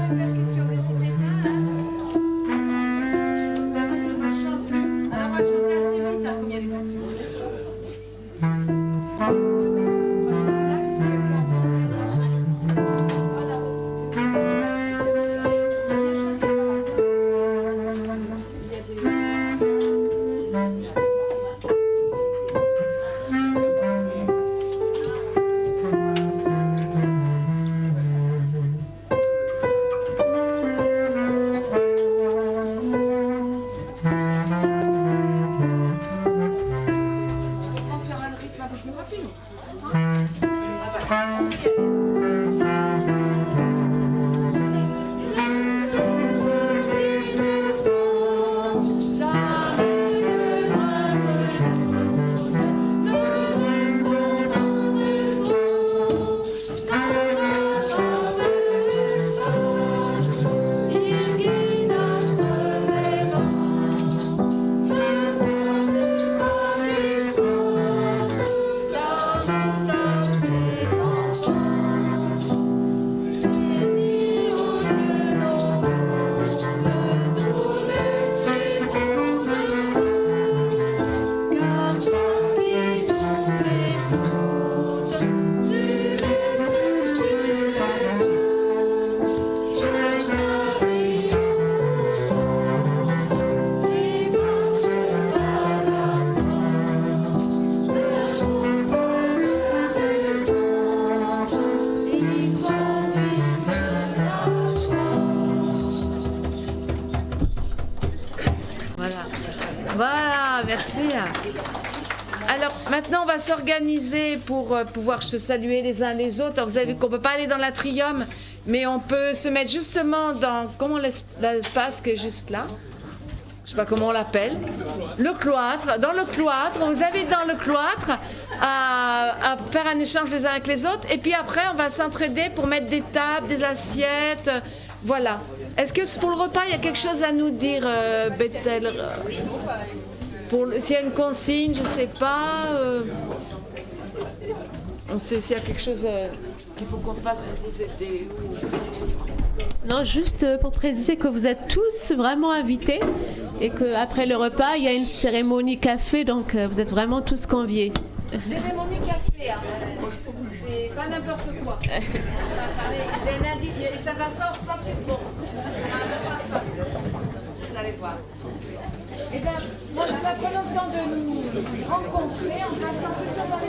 une percussion, n'hésitez pas, hein? Ça va chanter. Alors, on va chanter assez vite, hein, comme il y a des percussions. Voilà, merci. Alors maintenant on va s'organiser pour pouvoir se saluer les uns les autres. Alors, vous avez vu qu'on ne peut pas aller dans l'atrium, mais on peut se mettre justement dans l'espace qui est juste là. Je ne sais pas comment on l'appelle. Le cloître. Dans le cloître, on vous invite dans le cloître à faire un échange les uns avec les autres. Et puis après, on va s'entraider pour mettre des tables, des assiettes. Voilà. Est-ce que pour le repas, il y a quelque chose à nous dire, Bethel? S'il y a une consigne, je ne sais pas. On sait s'il y a quelque chose qu'il faut qu'on fasse pour vous aider. Non, juste pour préciser que vous êtes tous vraiment invités et qu'après le repas, il y a une cérémonie café, donc vous êtes vraiment tous conviés. Cérémonie café, hein. C'est pas n'importe quoi. J'ai un indice, et ça va sentir bon. Vous allez voir. Eh bien, prenons le temps de nous rencontrer en passant plutôt par